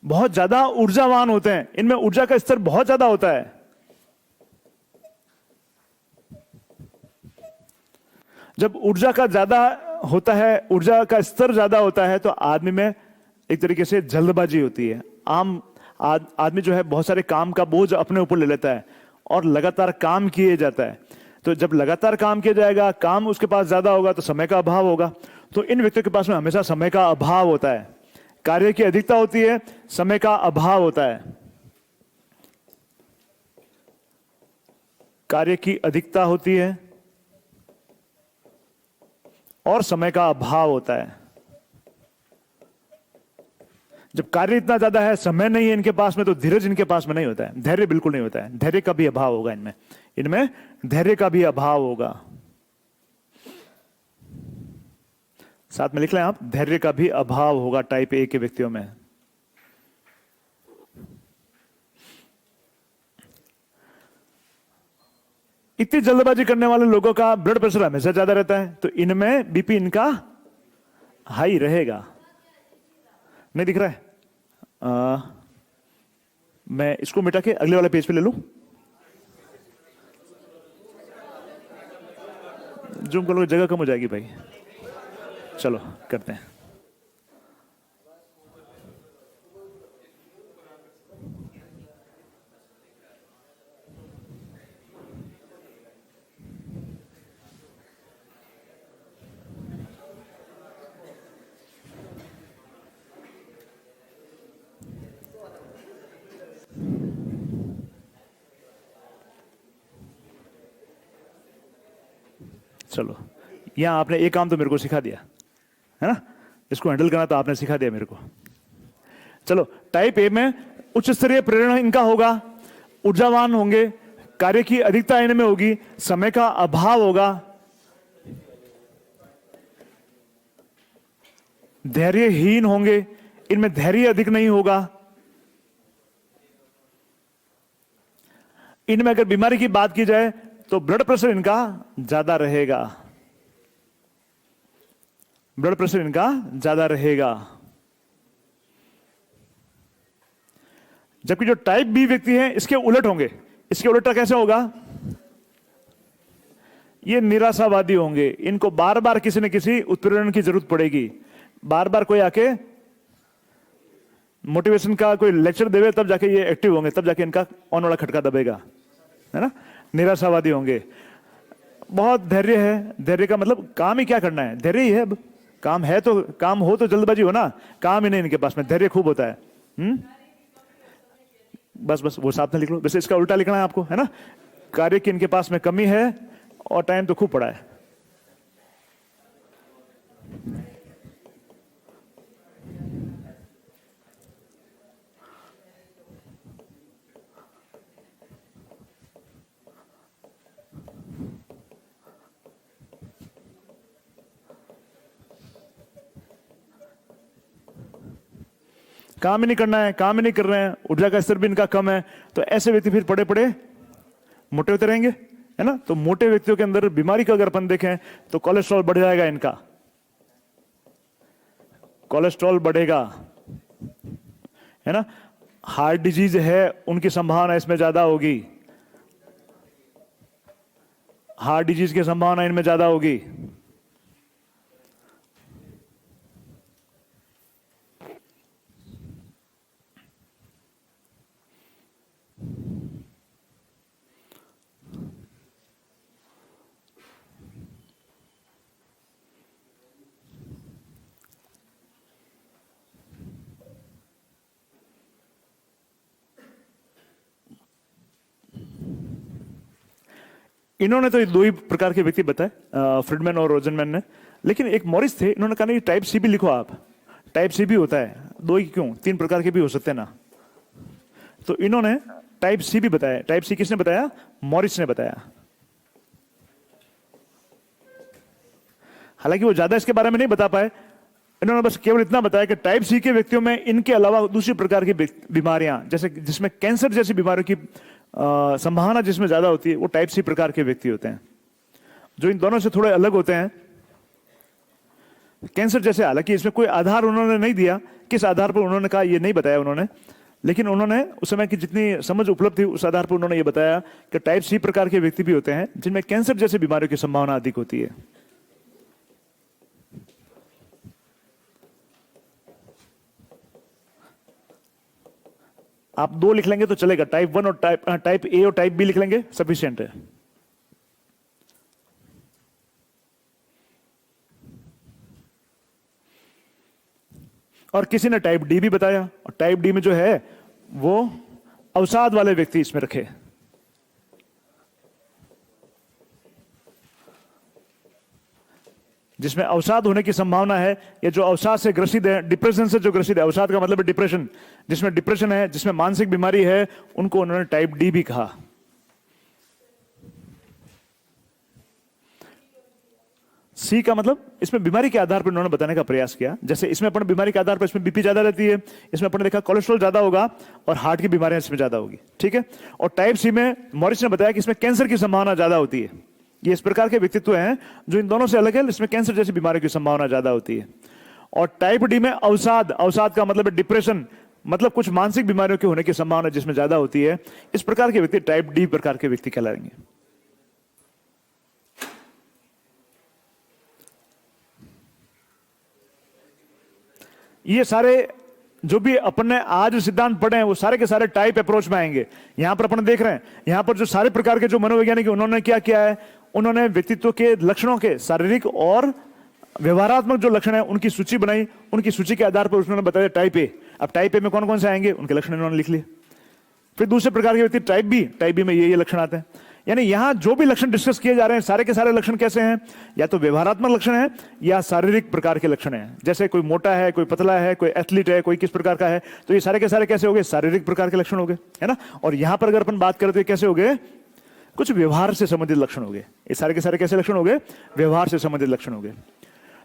बहुत ज्यादा ऊर्जावान होते हैं, इनमें ऊर्जा का स्तर बहुत ज्यादा होता है। जब ऊर्जा का ज्यादा होता है, ऊर्जा का स्तर ज्यादा होता है, तो आदमी में एक तरीके से जल्दबाजी होती है। आदमी जो है बहुत सारे काम का बोझ अपने ऊपर ले लेता है और लगातार काम किए जाता है। तो जब लगातार काम किया जाएगा, काम उसके पास ज्यादा होगा तो समय का अभाव होगा। तो इन व्यक्तियों के पास में हमेशा समय का अभाव होता है। कार्य की अधिकता होती है, समय का अभाव होता है। कार्य की अधिकता होती है और समय का अभाव होता है। जब कार्य इतना ज्यादा है, समय नहीं है इनके पास में, तो धीरज इनके पास में नहीं होता है, धैर्य बिल्कुल नहीं होता है। धैर्य का भी अभाव होगा इनमें धैर्य का भी अभाव होगा। साथ में लिख लें आप, धैर्य का भी अभाव होगा टाइप ए के व्यक्तियों में। इतनी जल्दबाजी करने वाले लोगों का ब्लड प्रेशर हमेशा ज्यादा रहता है, तो इनमें बीपी इनका हाई रहेगा। नहीं दिख रहा है? मैं इसको मिटा के अगले वाले पेज पे ले लूं, जूम कर लो, जगह कम हो जाएगी भाई। चलो करते हैं। चलो, यहां आपने एक काम तो मेरे को सिखा दिया है ना, इसको हैंडल करना तो आपने सिखा दिया मेरे को। चलो, टाइप ए में उच्च स्तरीय प्रेरणा इनका होगा, ऊर्जावान होंगे, कार्य की अधिकता इनमें होगी, समय का अभाव होगा, धैर्यहीन होंगे, इनमें धैर्य अधिक नहीं होगा। इनमें अगर बीमारी की बात की जाए तो ब्लड प्रेशर इनका ज्यादा रहेगा, ब्लड प्रेशर इनका ज्यादा रहेगा। जबकि जो टाइप बी व्यक्ति है इसके उलट होंगे। इसके उलट कैसे होगा? ये निराशावादी होंगे, इनको बार बार किसी न किसी उत्प्रेरण की जरूरत पड़ेगी, बार बार कोई आके मोटिवेशन का कोई लेक्चर देवे तब जाके ये एक्टिव होंगे, तब जाके इनका ऑन वाला खटका दबेगा, है ना। निराशावादी होंगे। बहुत धैर्य है, धैर्य का मतलब काम ही क्या करना है, धैर्य ही है। अब काम है तो काम हो तो जल्दबाजी हो ना, काम ही नहीं इनके पास में, धैर्य खूब होता है। बस बस वो साथ में लिख लो। वैसे इसका उल्टा लिखना है आपको, है ना। कार्य की इनके पास में कमी है और टाइम तो खूब पड़ा है। काम ही नहीं करना है, काम ही नहीं कर रहे हैं, ऊर्जा का स्तर भी इनका कम है, तो ऐसे व्यक्ति फिर पड़े पड़े मोटे होते रहेंगे, है ना। तो मोटे व्यक्तियों के अंदर बीमारी का अगर अपन देखें तो कोलेस्ट्रॉल बढ़ जाएगा इनका, कोलेस्ट्रॉल बढ़ेगा, है ना। हार्ट डिजीज है उनकी संभावना इसमें ज्यादा होगी, हार्ट डिजीज की संभावना इनमें ज्यादा होगी। इन्होंने तो दो ही प्रकार के व्यक्ति बताए, फ्रीडमैन और रोजनमैन ने, लेकिन एक मॉरिस थे, इन्होंने कहा नहीं टाइप सी भी लिखो आप, टाइप सी भी होता है, दो ही क्यों, तीन प्रकार के भी हो सकते हैं ना। तो इन्होंने टाइप सी भी बताया। टाइप सी किसने बताया? मॉरिस ने बताया। हालांकि वो ज्यादा इसके बारे में नहीं बता पाए, इन्होंने बस केवल इतना बताया कि टाइप सी के व्यक्तियों में इनके अलावा दूसरी प्रकार की बीमारियां, जैसे जिसमें कैंसर जैसी बीमारियों की संभावना जिसमें ज्यादा होती है, वो टाइप सी प्रकार के व्यक्ति होते हैं, जो इन दोनों से थोड़े अलग होते हैं। कैंसर जैसे, हालांकि इसमें कोई आधार उन्होंने नहीं दिया, किस आधार पर उन्होंने कहा ये नहीं बताया उन्होंने, लेकिन उन्होंने उस समय की जितनी समझ उपलब्ध थी उस आधार पर उन्होंने ये बताया कि टाइप सी प्रकार के व्यक्ति भी होते हैं जिनमें कैंसर जैसे बीमारियों की संभावना अधिक होती है। आप दो लिख लेंगे तो चलेगा, टाइप 1 और टाइप ए और टाइप बी लिख लेंगे, सफिशिएंट है। और किसी ने टाइप डी भी बताया, और टाइप डी में जो है वो अवसाद वाले व्यक्ति इसमें रखे। जिसमें अवसाद होने की संभावना है, या जो अवसाद से ग्रसित है, डिप्रेशन से जो ग्रसित है, अवसाद का मतलब है डिप्रेशन, जिसमें डिप्रेशन है, जिसमें मानसिक बीमारी है, उनको उन्होंने टाइप डी भी कहा। सी का मतलब इसमें बीमारी के आधार पर उन्होंने बताने का प्रयास किया। जैसे इसमें अपन बीमारी के आधार पर इसमें बीपी ज्यादा रहती है, इसमें अपन ने देखा कोलेस्ट्रॉल ज्यादा होगा और हार्ट की बीमारियां इसमें ज्यादा होगी, ठीक है। और टाइप सी में मॉरिस ने बताया कि इसमें कैंसर की संभावना ज्यादा होती है। ये इस प्रकार के व्यक्तित्व हैं जो इन दोनों से अलग है, इसमें कैंसर जैसी बीमारियों की संभावना ज्यादा होती है। और टाइप डी में अवसाद, अवसाद का मतलब है डिप्रेशन, मतलब कुछ मानसिक बीमारियों के होने की संभावना जिसमें ज्यादा होती है। इस प्रकार के व्यक्ति टाइप डी प्रकार के व्यक्ति कहलाएंगे। ये सारे जो भी अपन ने आज सिद्धांत पढ़े हैं वो सारे के सारे टाइप अप्रोच में आएंगे। यहां पर अपन देख रहे हैं, यहां पर जो सारे प्रकार के जो मनोवैज्ञानिक उन्होंने क्या किया है, उन्होंने व्यक्तित्व के लक्षणों के शारीरिक और व्यवहारात्मक जो लक्षण है उनकी सूची बनाई। उनकी सूची के आधार पर उन्होंने बताया टाइप ए। अब टाइप ए में कौन कौन से आएंगे उनके लक्षण उन्होंने लिख लिए। फिर दूसरे प्रकार के व्यक्ति टाइप बी, टाइप बी में ये लक्षण आते हैं। यानी यहां जो भी लक्षण डिस्कस किए जा रहे हैं सारे के सारे लक्षण कैसे हैं, या तो व्यवहारात्मक लक्षण है या शारीरिक प्रकार के लक्षण हैं। जैसे कोई मोटा है, कोई पतला है, कोई एथलीट है, कोई किस प्रकार का है, तो ये सारे के सारे कैसे हो गए, शारीरिक प्रकार के लक्षण हो गए, है ना। और यहां पर अगर अपन बात करें तो कैसे हो गए, कुछ व्यवहार से संबंधित लक्षण हो गए। ये सारे के सारे कैसे लक्षण हो गए, व्यवहार से संबंधित लक्षण हो गए।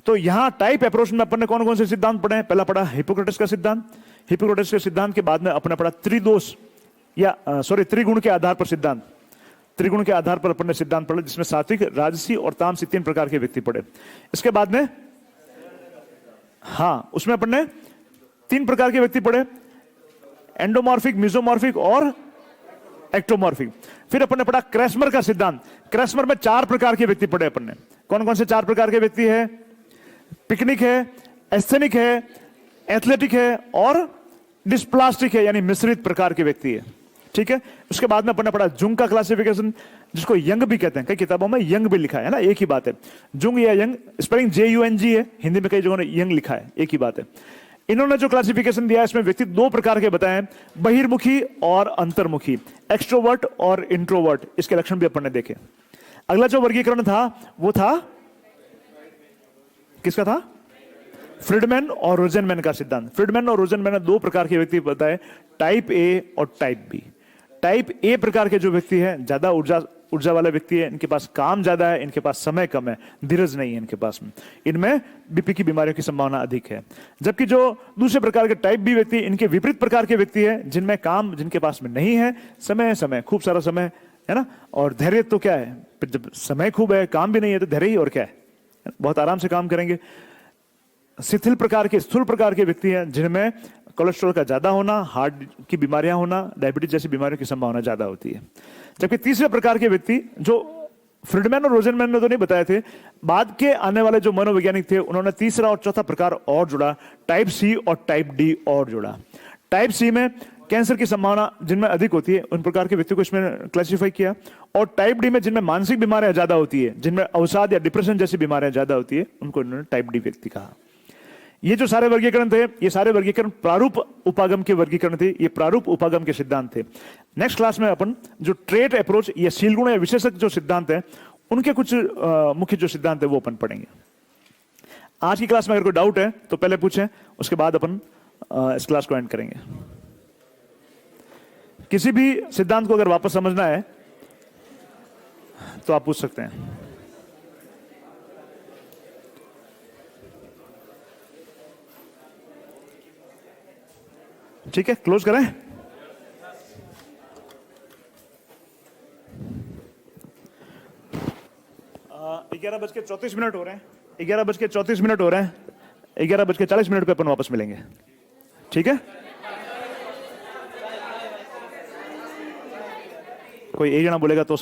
तो यहां टाइप अप्रोच में अपन ने कौन कौन से सिद्धांत पढ़े हैं। पहला पढ़ा हिप्पोक्रेटिस का सिद्धांत। हिप्पोक्रेटिस के सिद्धांत के बाद में अपन ने पढ़ा त्रिदोष या त्रिगुण के आधार पर सिद्धांत। त्रिगुण के आधार पर अपन ने सिद्धांत पढ़ा जिसमें सात्विक, राजसी और तामसी 3 प्रकार के व्यक्ति पढ़े। इसके बाद में उसमें अपन ने 3 प्रकार के व्यक्ति पढ़े, एंडोमॉर्फिक, मिजोमॉर्फिक और एक्टोमॉर्फिक। फिर अपन ने पढ़ा क्रेस्मर का सिद्धांत। क्रेस्मर में 4 प्रकार के व्यक्ति पढ़े अपन ने। कौन कौन से 4 प्रकार के व्यक्ति है, पिकनिक है, एस्थेनिक है, एथलेटिक है और डिस्प्लास्टिक है, यानी मिश्रित प्रकार के व्यक्ति है, ठीक है। उसके बाद में अपन ने पढ़ा जुंग का क्लासिफिकेशन, जिसको यंग भी कहते हैं। कई किताबों में यंग भी लिखा है ना, एक ही बात है। जुंग या यंग, स्पेलिंग JUNG है, हिंदी में कई जगहों ने यंग लिखा है, एक ही बात है। इन्होंने जो क्लासिफिकेशन दिया है इसमें व्यक्ति 2 प्रकार के बताए हैं, बहिर्मुखी और अंतर्मुखी, एक्सट्रोवर्ट और इंट्रोवर्ट। इसके लक्षण भी अपन ने देखे। अगला जो वर्गीकरण था वो था किसका था, फ्रीडमैन और रोजेनमैन का सिद्धांत। फ्रीडमैन और रोजेनमैन ने 2 प्रकार के व्यक्ति बताए, टाइप ए और टाइप बी। टाइप ए प्रकार के जो व्यक्ति हैं ज्यादा ऊर्जा वाले व्यक्ति है, इनके पास काम ज्यादा है, इनके पास समय कम है, धीरज नहीं है इनके पास में, इनमें बीपी की बीमारियों की संभावना अधिक है। जबकि जो दूसरे प्रकार के टाइप बी व्यक्ति, इनके विपरीत प्रकार के व्यक्ति है, जिनमें काम जिनके पास में नहीं है, समय खूब सारा समय है ना, और धैर्य तो क्या है, जब समय खूब है काम भी नहीं है तो धैर्य ही और क्या है, बहुत आराम से काम करेंगे। शिथिल प्रकार के, स्थूल प्रकार के व्यक्ति हैं जिनमें कोलेस्ट्रॉल का ज्यादा होना, हार्ट की बीमारियां होना, डायबिटीज जैसी बीमारियों की संभावना ज्यादा होती है। जबकि तीसरे प्रकार के व्यक्ति जो फ्रीडमैन और रोजेनमैन ने तो नहीं बताए थे, बाद के आने वाले जो मनोवैज्ञानिक थे उन्होंने तीसरा और चौथा प्रकार और जुड़ा, टाइप सी और टाइप डी और जुड़ा। टाइप सी में कैंसर की संभावना जिनमें अधिक होती है उन प्रकार के व्यक्ति को इसमें क्लासिफाई किया, और टाइप डी में जिनमें मानसिक बीमारियां ज्यादा होती है, जिनमें अवसाद या डिप्रेशन जैसी बीमारियां ज्यादा होती है, उनको इन्होंने टाइप डी व्यक्ति कहा। ये जो सारे वर्गीकरण थे, ये सारे वर्गीकरण प्रारूप उपागम के वर्गीकरण थे, ये प्रारूप उपागम के सिद्धांत थे। नेक्स्ट क्लास में अपन जो ट्रेट अप्रोच या शीलगुण या विशेषक जो सिद्धांत है उनके कुछ मुख्य जो सिद्धांत है वो अपन पढ़ेंगे। आज की क्लास में अगर कोई डाउट है तो पहले पूछें, उसके बाद अपन इस क्लास को एंड करेंगे। किसी भी सिद्धांत को अगर वापस समझना है तो आप पूछ सकते हैं। ठीक है, क्लोज करें। 11:34 हो रहे हैं, 11:34 हो रहे हैं, 11:40 पे अपन वापस मिलेंगे, ठीक है। कोई एक जना बोलेगा तो